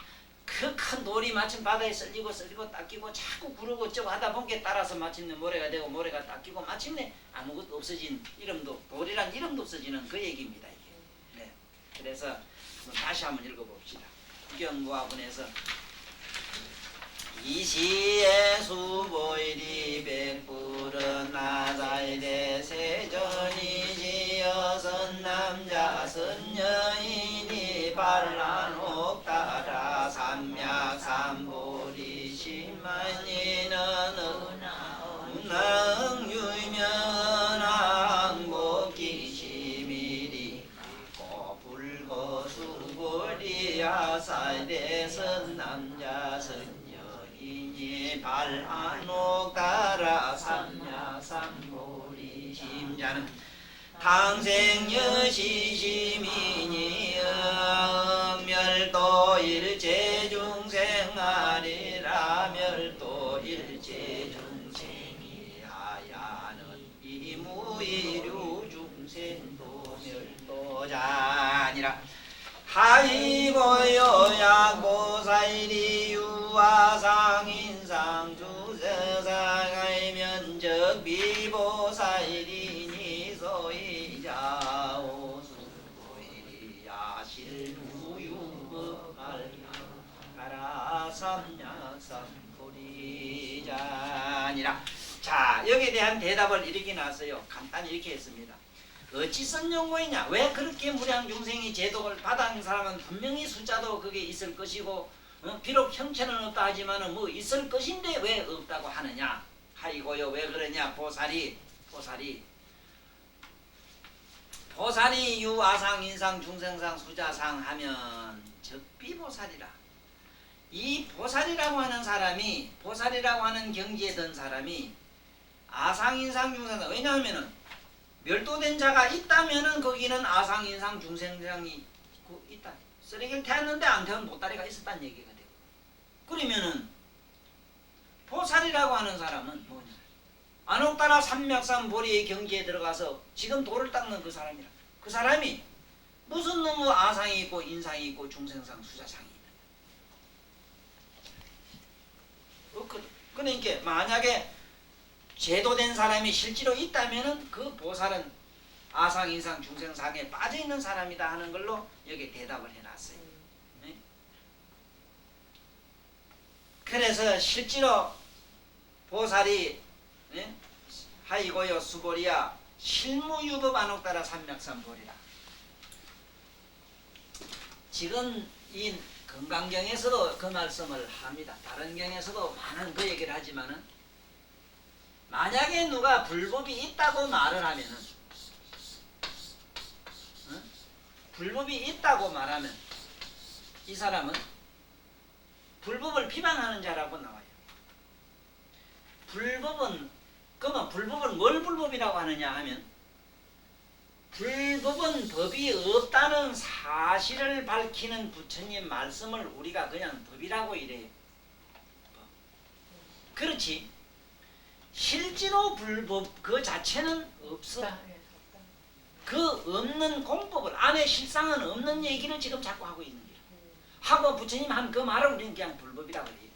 그 큰 돌이 마침 바다에 쓸리고 닦이고 자꾸 구르고 어쩌고 하다 보니까 따라서 마침내 모래가 되고 모래가 닦이고 마침내 아무것도 없어진 이름도 돌이란 이름도 없어지는 그 얘기입니다. 이게. 네. 그래서 다시 한번 읽어봅시다. 구경무화분에서 이시에 수보일이 백불은 나자이대 세전이지 여섯 남자 선여인이 발란옥따라 삼맥삼보리 십만이는 은왕 유명항복기시미리 불거수보리 아사이대 선남자 선여인이 발란옥따라 삼맥삼보리 심자는 당생여시시민이 멸도일체중생하리라 멸도일체중생이하야는 이무이류중생도 멸도자니라 하이고요약보사일이 유화상인상 주세상의 면적 비보사일이니 소이자 오수보일이 야실무유법알가라 삼약삼보리자니라. 자, 여기에 대한 대답을 이렇게 놨어요. 간단히 이렇게 했습니다. 어찌 쓴 용어이냐? 왜 그렇게 무량중생이 제도를 받은 사람은 분명히 숫자도 그게 있을 것이고 비록 형체는 없다 하지만은 뭐 있을 것인데 왜 없다고 하느냐? 하이고요. 왜 그러냐? 보살이 유아상 인상 중생상 수자상 하면 적비보살이라. 이 보살이라고 하는 사람이 보살이라고 하는 경지에 든 사람이 아상 인상 중생상 왜냐하면은 멸도된 자가 있다면은 거기는 아상 인상 중생상이 있다. 쓰레기를 태웠는데 안 태운 보따리가 있었다는 얘기가 되고. 그러면은 보살이라고 하는 사람은 뭐냐? 안옥따라 삼맥산 보리의 경지에 들어가서 지금 돌을 닦는 그 사람이라. 그 사람이 무슨 놈의 아상이 있고 인상이 있고 중생상 수자상이 있는. 그러니까 만약에 제도된 사람이 실제로 있다면은 그 보살은 아상, 인상, 중생상에 빠져 있는 사람이다 하는 걸로 여기 대답을 해놨어요. 네? 그래서 실제로 보살이 네? 하이고요 수보리야 실무유법 안옥따라 삼맥삼보리라. 지금 이 건강경에서도 그 말씀을 합니다. 다른 경에서도 많은 그 얘기를 하지만은 만약에 누가 불법이 있다고 말을 하면은 불법이 있다고 말하면 이 사람은 불법을 비방하는 자라고 나와요. 그러면 불법은 뭘 불법이라고 하느냐 하면 불법은 법이 없다는 사실을 밝히는 부처님 말씀을 우리가 그냥 법이라고 이래요. 그렇지. 실제로 불법 그 자체는 없어. 그 없는 공법을 안에 실상은 없는 얘기를 지금 자꾸 하고 있는 거야. 하고 부처님 한 그 말을 우리는 그냥 불법이라고 해요.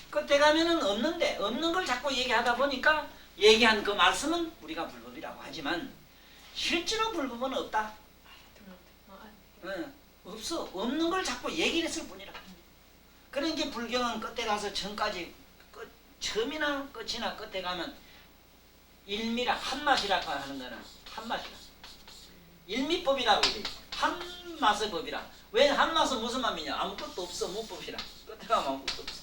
끝에 가면은 없는데 없는 걸 자꾸 얘기하다 보니까 얘기한 그 말씀은 우리가 불법이라고 하지만 실제로 불법은 없다. 없어. 없는 걸 자꾸 얘기를 했을 뿐이라. 그러니까 불경은 끝에 가서 전까지 처음이나 끝이나 끝에 가면 일미라 한맛이라고 하는 거는 한맛이라. 일미법이라고 이래. 한맛의 법이라. 왜 한맛은 무슨 맘이냐? 아무것도 없어 무법이라. 끝에 가면 아무것도 없어.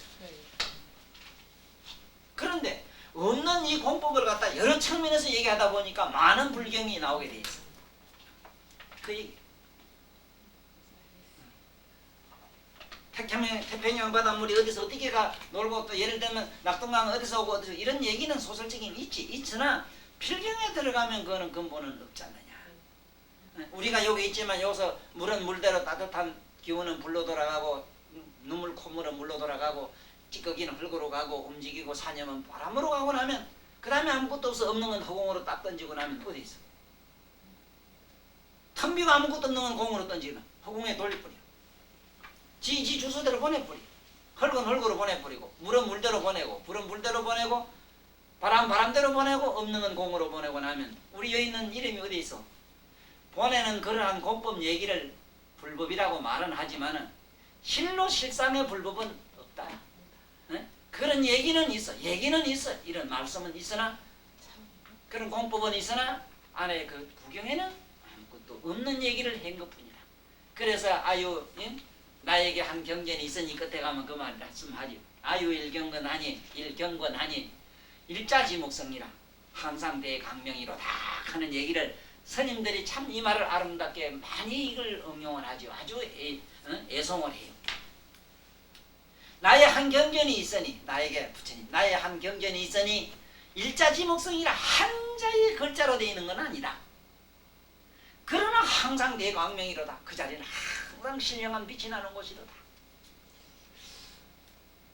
그런데 없는 이 공법을 갖다 여러 측면에서 얘기하다 보니까 많은 불경이 나오게 돼 있어. 그 얘기. 태평양 바닷물이 어디서 어떻게 가 놀고 또 예를 들면 낙동강 어디서 오고 어디서 이런 얘기는 소설적인 있으나 필경에 들어가면 그거는 근본은 없지 않느냐. 우리가 여기 있지만 여기서 물은 물대로 따뜻한 기운은 불로 돌아가고 눈물 콧물은 물로 돌아가고 찌꺼기는 흙으로 가고 움직이고 사념은 바람으로 가고 나면 그 다음에 아무것도 없어. 없는 건 허공으로 딱 던지고 나면 어디 있어? 텅 비고 아무것도 없는 건 공으로 던지면 허공에 돌릴 뿐이야. 지 주소대로 보내버리고 흙은 흙으로 보내버리고 물은 물대로 보내고 불은 불대로 보내고 바람대로 보내고 없는 건 공으로 보내고 나면 우리 여기 있는 이름이 어디 있어? 보내는 그러한 공법 얘기를 불법이라고 말은 하지만은 실로 실상의 불법은 없다. 네? 그런 얘기는 있어. 이런 말씀은 있으나 그런 공법은 있으나 안에 그 구경에는 아무것도 없는 얘기를 한 것뿐이라. 그래서 아유 나에게 한 경전이 있으니 끝에 가면 그 말 말씀하지. 아유 일경건하니 일자지목성이라 항상 대강명이로다 하는 얘기를 스님들이 참 이 말을 아름답게 많이 이걸 응용을 하죠. 아주 애송을 해요. 나의 한 경전이 있으니 나에게 부처님 나의 한 경전이 있으니 일자지목성이라 한자의 글자로 되어 있는 건 아니다. 그러나 항상 대광명이로다. 그 자리는 항상 신령한 빛이 나는 곳이로다.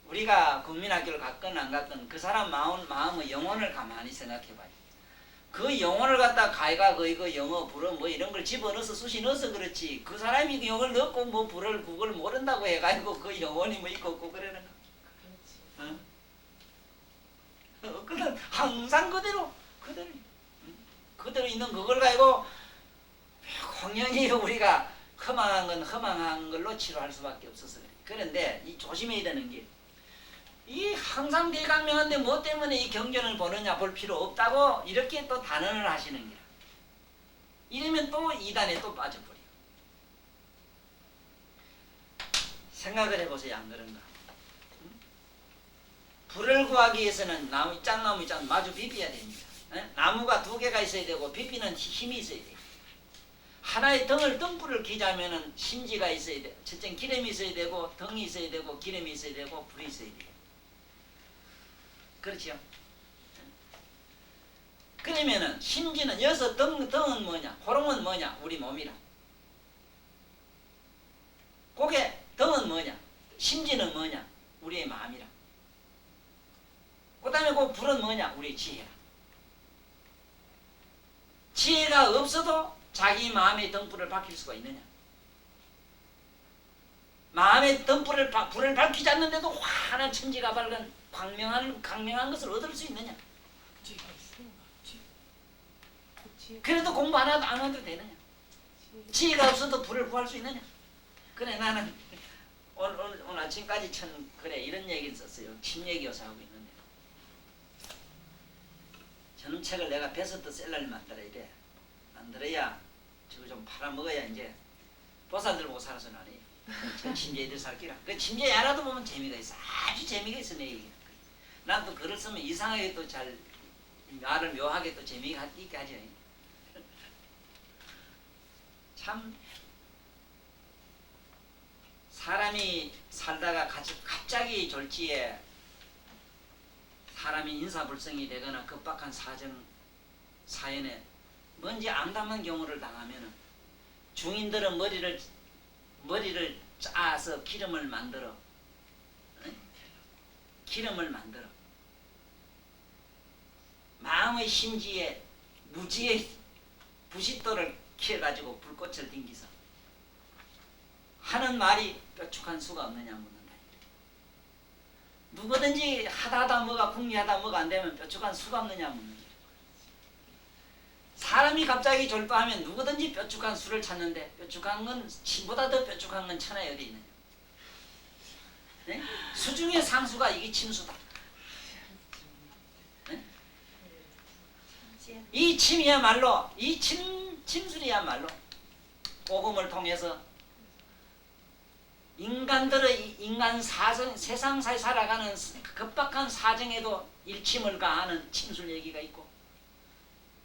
우리가 국민학교를 갔건 안 갔건 그 사람 마음의 영혼을 가만히 생각해봐요. 그 영혼을 갖다 가이가 그 영어 불어 뭐 이런 걸 집어넣어서 쑤시 넣어서 그렇지 그 사람이 그 영어를 넣고 뭐 불을 국을 모른다고 해가지고 그 영혼이 뭐 있고 없고 그러는 거. 그는 항상 그대로 있는 그걸 가지고 공연히 우리가 허망한 건 허망한 걸로 치료할 수밖에 없어서 그래. 그런데 이 조심해야 되는 게 이 항상 대강명한데 뭐 때문에 이 경전을 보느냐 볼 필요 없다고 이렇게 또 단언을 하시는 거야. 이러면 또 이단에 또 빠져버려. 생각을 해보세요. 안 그런가? 불을 구하기 위해서는 짱나무 있잖아. 마주 비벼야 됩니다. 나무가 두 개가 있어야 되고 비비는 힘이 있어야 돼요. 하나의 등불을 켜자면은 심지가 있어야 돼. 첫째 기름이 있어야 되고 등이 있어야 되고 기름이 있어야 되고 불이 있어야 돼요. 그렇지요? 그러면은 심지는 여기서 등은 뭐냐? 호롱은 뭐냐? 우리 몸이라. 고개 등은 뭐냐? 심지는 뭐냐? 우리의 마음이라. 그 다음에 그 불은 뭐냐? 우리의 지혜라. 지혜가 없어도 자기 마음의 등불을 밝힐 수가 있느냐? 마음의 불을 밝히지 않는데도 환한 천지가 밝은 강명한 것을 얻을 수 있느냐? 그래도 공부 안 해도 되느냐? 지혜가 없어도 불을 구할 수 있느냐? 그래 나는 오늘 아침까지 그래 이런 얘기를 썼어요. 침 얘기여서 하고 있는데 저는 책을 내가 베스트셀러를 만들어야 돼. 만들어야 저거 좀 팔아먹어야 이제 보살들 보고 살아서는 안 해요. 저 침제들 살기라. 그 침제 하나도 보면 재미가 있어. 아주 재미가 있어 내 얘기. 난 또 글을 쓰면 이상하게 또 잘 말을 묘하게 또 재미가 있게 하죠. 참 사람이 살다가 갑자기 졸지에 사람이 인사불성이 되거나 급박한 사연에 뭔지 암담한 경우를 당하면 중인들은 머리를 짜서 기름을 만들어 마음의 심지에 무지의 부싯돌을 키워가지고 불꽃을 튕기서 하는 말이 뾰족한 수가 없느냐 묻는다. 누구든지 하다 뭐가 궁리하다 뭐가 안 되면 뾰족한 수가 없느냐 묻는다. 사람이 갑자기 졸도하면 누구든지 뾰족한 수를 찾는데 뾰족한 건 치보다 더 뾰족한 건 천하에 어디 있느냐. 네? 수 중에 상수가 이게 침수다. 네? 이 침이야말로 이 침술이야말로 오금을 통해서 인간 세상사에 살아가는 급박한 사정에도 일침을 가하는 침술 얘기가 있고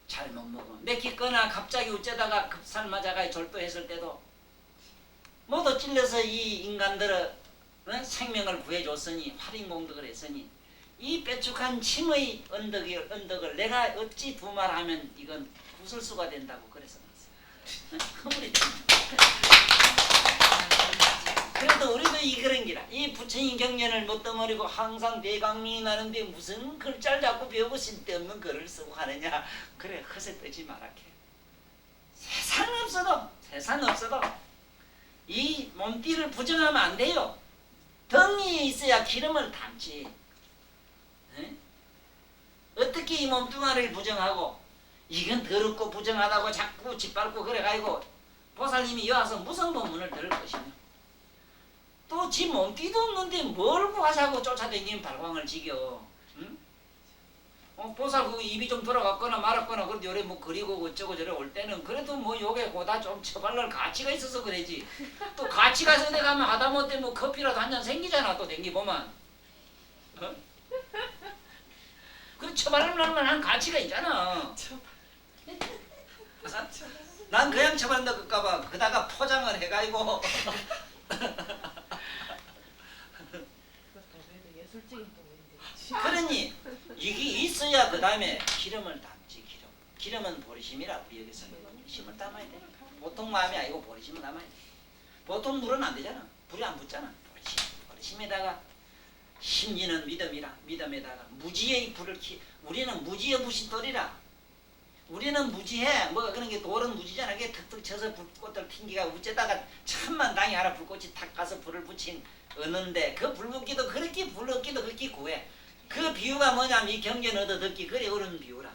잘못 먹으면 맥히거나 갑자기 어쩌다가 급살 맞아가 졸도했을 때도 모두 찔려서 이 인간들의 생명을 구해줬으니 활인공덕을 했으니 이 뾰족한 침의 언덕을 내가 어찌 두말하면 이건 구설수가 된다고 그래서 나왔어요. 그래도 우리도 이 그런 기라. 이 부처님 경전을 못 떠머리고 항상 대강명이 나는데 무슨 글자를 자꾸 배우고 쓸데없는 글을 쓰고 하느냐. 그래 허세 뜨지 말아게. 세상 없어도 이 몸띠를 부정하면 안 돼요. 덩이에 있어야 기름을 담지. 에? 어떻게 이 몸뚱아리를 부정하고 이건 더럽고 부정하다고 자꾸 짓밟고 그래가지고 보살님이 여와서 무슨 법문을 들을 것이며 또 지 몸띠도 없는데 뭘 구하자고 쫓아다니는 발광을 지겨. 응? 보살 그 입이 좀 돌아갔거나 말았거나 그래도 요래 뭐 그리고 어쩌고 저래 올 때는 그래도 뭐 요게 고다 좀 처발랄 가치가 있어서 그러지. 또 가치가 있어 내가면 하다못해 뭐 커피라도 한 잔 생기잖아 또 댕기 보면. 어? 그 처발랄 만한 가치가 있잖아. 난 그냥 처발 넣을까봐 그다가 포장을 해가지고 그러니 이게 있어야 그 다음에 기름을 담지. 기름은 보리심이라 우리 여기서 보리심을 담아야 돼. 보통 마음이 아니고 보리심을 담아야 돼. 보통 물은 안 되잖아. 불이 안 붙잖아. 보리심에다가 심리는 믿음에다가 무지의 불을 우리는 무지의 부싯돌이라. 우리는 무지해. 뭐가 그런 게 돌은 무지잖아. 그게 턱턱 쳐서 불꽃을 튕기가 어쩌다가 천만 당이 하나 불꽃이 탁 가서 불을 붙인 얻는데 그 불붙기도 그렇게 불렀기도 그렇게 구해. 그 비유가 뭐냐면 이 경전 얻어 듣기 그래 어려운 비유라.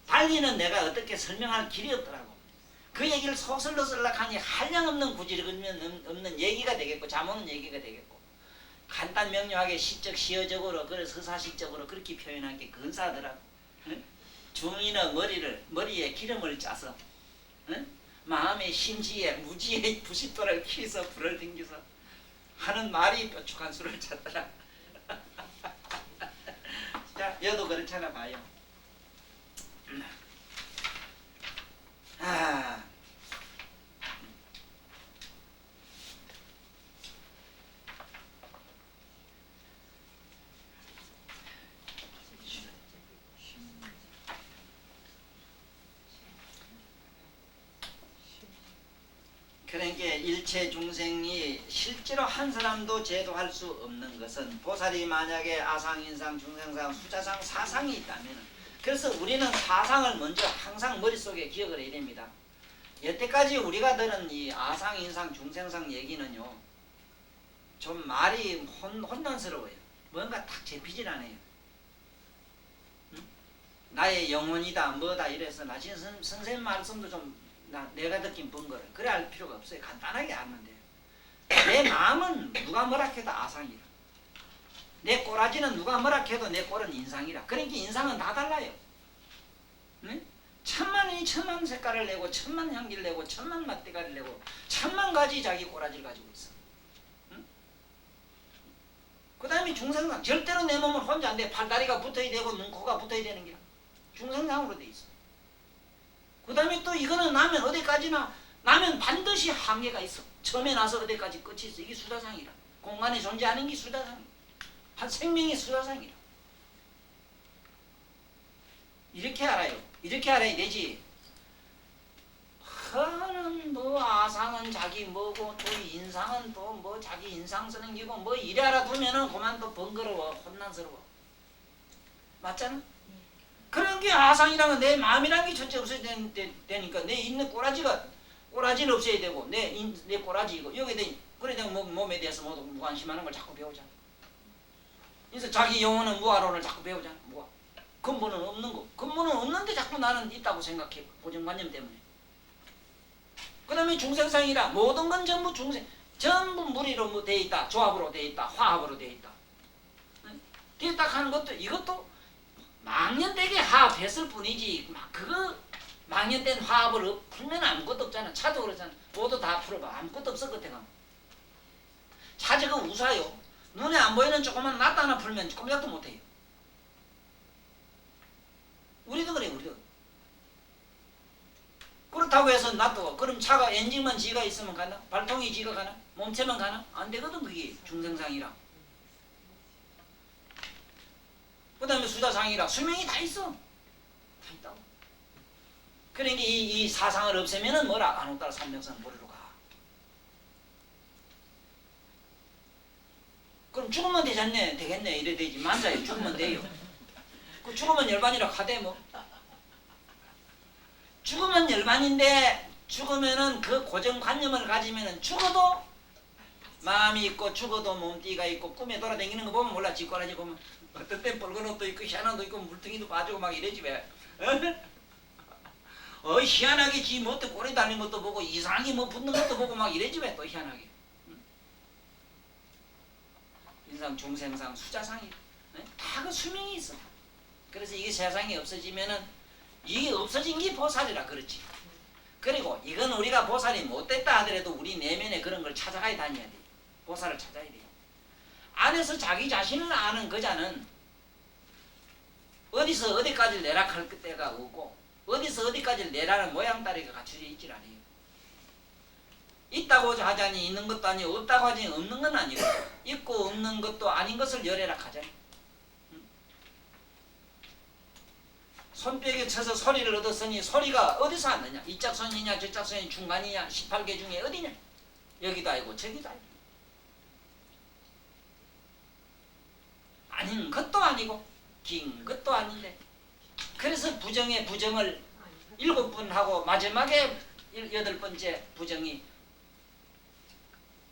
달리는 내가 어떻게 설명할 길이 없더라고. 그 얘기를 소설로 쓰려하니 한량없는 구질이 없는 얘기가 되겠고 잠오는 얘기가 되겠고 간단 명료하게 시적 시어적으로 그래 서사시적으로 그렇게 표현한 게 근사하더라고. 응? 중인의 머리에 기름을 짜서 응? 마음의 심지에 무지의 부싯돌을 키서 불을 튕겨서 하는 말이 뾰족한 수를 찾더라. 자, 여도 그렇잖아 봐요. 그러니까 일체 중생이 실제로 한 사람도 제도할 수 없는 것은 보살이 만약에 아상인상, 중생상, 수자상, 사상이 있다면 그래서 우리는 사상을 먼저 항상 머릿속에 기억을 해야 됩니다. 여태까지 우리가 들은 이 아상인상, 중생상 얘기는요 좀 말이 혼란스러워요. 뭔가 딱 잡히질 않아요. 응? 나의 영혼이다 뭐다 이래서 나 지금 선생님 말씀도 좀 내가 느낀 번거를 그래 할 필요가 없어요. 간단하게 하면 돼요. 내 마음은 누가 뭐라 해도 아상이라. 내 꼬라지는 누가 뭐라 해도 내 꼴은 인상이라. 그러니까 인상은 다 달라요. 네? 천만이 천만 색깔을 내고 천만 향기를 내고 천만 맛대가리를 내고 천만 가지 자기 꼬라지를 가지고 있어. 응? 그 다음에 중생상. 절대로 내 몸은 혼자 안 돼. 팔다리가 붙어야 되고 눈코가 붙어야 되는 게 중생상으로 돼 있어. 그 다음에 또 이거는 나면 어디까지나 나면 반드시 한계가 있어. 처음에 나서 어디까지 끝이 있어. 이게 수다상이라. 공간에 존재하는 게 수다상이야. 한 생명이 수다상이라. 이렇게 알아요. 이렇게 알아야 되지. 허는 뭐 아상은 자기 뭐고 또 인상은 또 뭐 자기 인상 쓰는 기고 뭐 이래 알아두면은 그만 또 번거로워 혼란스러워. 맞잖아? 그런 게 아상이라는 내 마음이라는 게 전체 없어야 되니까 내 있는 꼬라지는 없어야 되고 내 꼬라지 이거 여기에 대해 그래 내가 몸에 대해서 뭐 무관심하는 걸 자꾸 배우잖아. 그래서 자기 영혼은 무아론을 자꾸 배우잖아. 무아. 근본은 없는 거. 근본은 없는데 자꾸 나는 있다고 생각해. 고정관념 때문에. 그 다음에 중생상이라 모든 건 전부 전부 무리로 뭐 돼 있다. 조합으로 돼 있다. 화합으로 돼 있다. 돼 있다 하는 것도 이것도 망연되게 화합했을 뿐이지. 그거 망연된 화합을 풀면 아무것도 없잖아. 차도 그러잖아. 모두 다 풀어봐. 아무것도 없어 끝에 가면. 차저가 우사요. 눈에 안 보이는 조그만 낫 하나 풀면 꼼짝도 못해요. 우리도 그래 우리도. 그렇다고 해서 놔둬. 그럼 차가 엔진만 지가 있으면 가나? 발통이 지가 가나? 몸체만 가나? 안 되거든 그게 중생상이라. 그 다음에 수자상이라 수명이 다 있어. 다 있다고. 그러니까 이 사상을 없애면은 뭐라? 안옥따라 삼명상 보리로 가. 그럼 죽으면 되잖네. 되겠네. 이래 되지. 만자에 죽으면 돼요. 그 죽으면 열반이라 가대 뭐. 죽으면 열반인데 죽으면은 그 고정관념을 가지면은 죽어도 마음이 있고 죽어도 몸띠가 있고 꿈에 돌아다니는 거 보면 몰라. 뒷꼬라지 보면 어떤 땐 뻘건 옷도 있고 희한한 옷도 있고 물뚱이도 빠지고 막 이러지 왜. 희한하게 지 뭐또 꼬리 달린 것도 보고 이상하게 뭐 붙는 것도 보고 막 이러지 왜 또 희한하게. 인상 중생상 수자상이 다 그 수명이 있어. 그래서 이게 세상이 없어지면은 이게 없어진 게 보살이라 그렇지. 그리고 이건 우리가 보살이 못됐다 하더라도 우리 내면에 그런 걸 찾아가야 다녀야 돼. 보살을 찾아야 돼. 안에서 자기 자신을 아는 거자는 어디서 어디까지 내락할 때가 없고 어디서 어디까지 내라는 모양따리가 갖춰져 있질 않아요. 있다고 하자니 있는 것도 아니고 없다고 하자니 없는 건 아니고 있고 없는 것도 아닌 것을 열애라 하잖아. 손뼉에 쳐서 소리를 얻었으니 소리가 어디서 왔느냐? 이짝손이냐 저짝손이 중간이냐 18개 중에 어디냐? 여기도 아니고 저기도 아니고 아닌 것도 아니고 긴 것도 아닌데 그래서 부정에 부정을 7번 하고 마지막에 8번째 부정이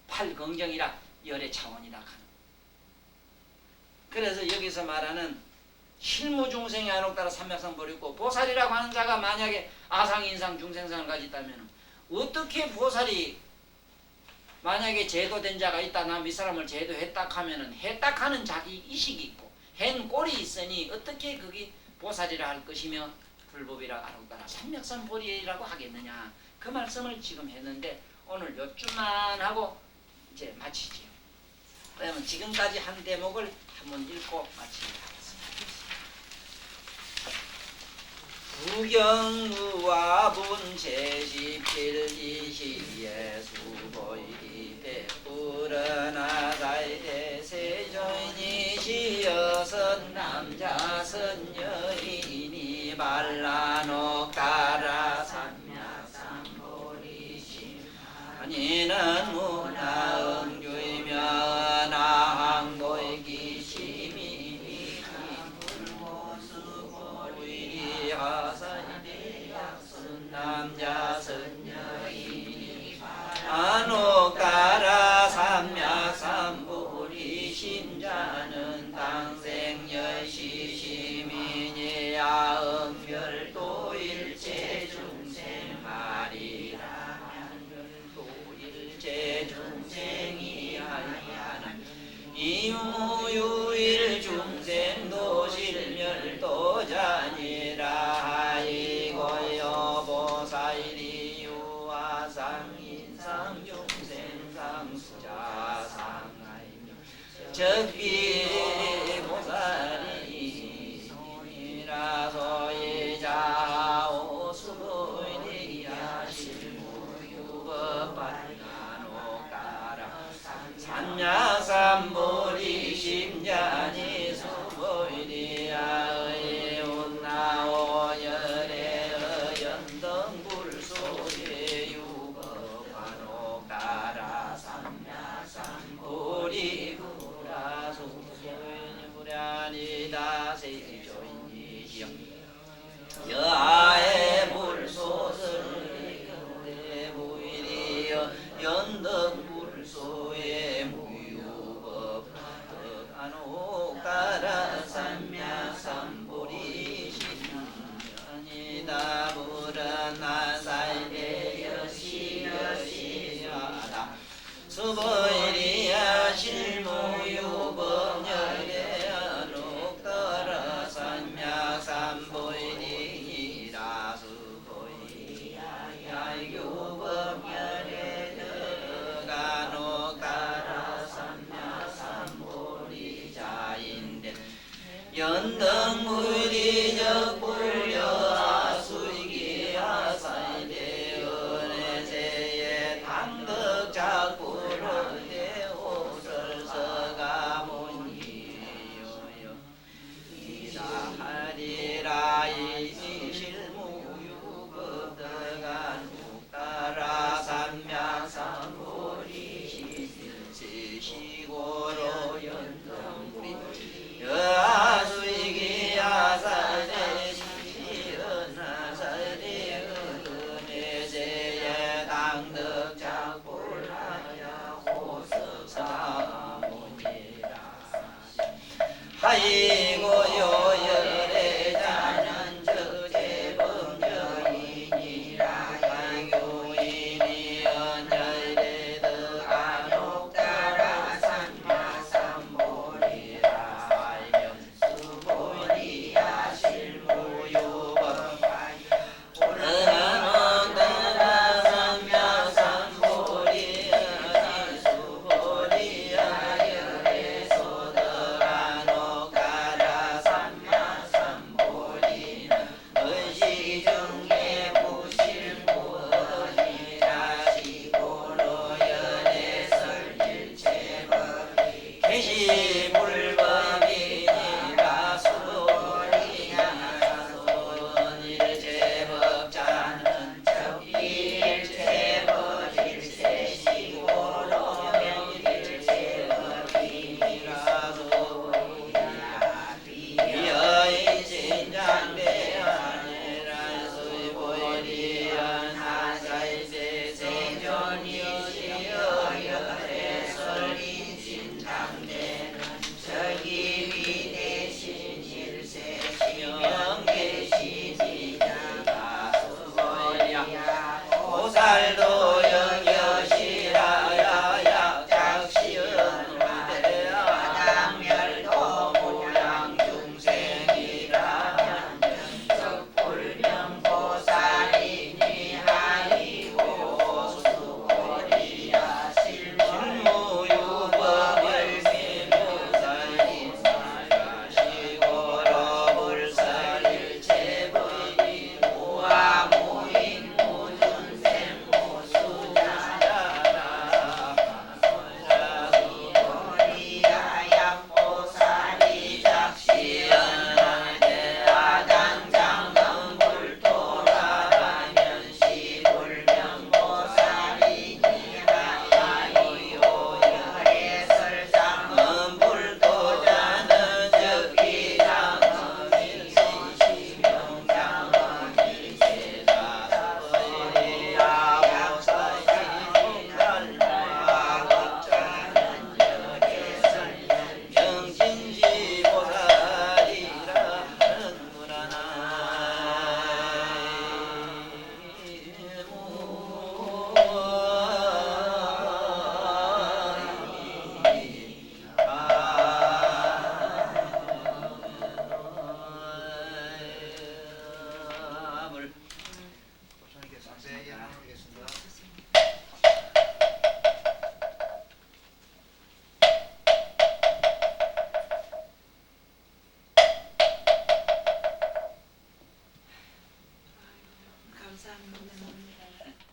8긍정이라 열의 차원이라 하는. 그래서 여기서 말하는 실무중생의 안옥따라 삼맥상 버리고 보살이라고 하는 자가 만약에 아상인상 중생상을 가졌다면 어떻게 보살이 만약에 제도된 자가 있다 나 윗사람을 제도했다 하면은 했다 하는 자기 의식이 있고 hen 꼴이 있으니 어떻게 그게 보살이라 할 것이며 불법이라 안옥따라 삼맥상 버리라고 하겠느냐. 그 말씀을 지금 했는데 오늘 요쯤만 하고 이제 마치지요. 그러면 지금까지 한 대목을 한번 읽고 마치도록 하겠습니다. 부경무와 분제십필지시에 수보이기 백불어나가이 대세조인이시여선 남자선 여인이 발라녹따라 삼야삼보리심 아니는 문화응주이며 나항보이기 시민이 남자선 여인이 상중생상수자상하이며 적비보살이 소이자오수보이리야 실무유법발간오가라 삼야삼보리 심자니 수보이리야의 온나오열의 연등불소의 유법간오가라 삼야삼보리 구라소소연불야니다 세조인이시여 여아의 불소설 근대 보이리여 연등불소의 무유법 간혹가라 삼야삼보리 신년이다 불안나사이대 여시여시하다 수보이리야 실무유법열의 안옥더라 삼야삼보이리라 수보이리야 유법열의 간옥더라 삼야삼보리자인데 연등무리적 불려하수이기 하사이대 은혜세의 당덕작불을 오설서가 못이여여 이다하리라 이실무유법덕간 국가라 삼야삼보리 시시고로 연등무리 여하수이기 야사대 시연하사대 은혜세의 당덕작불하야 호석사문이라 하이고요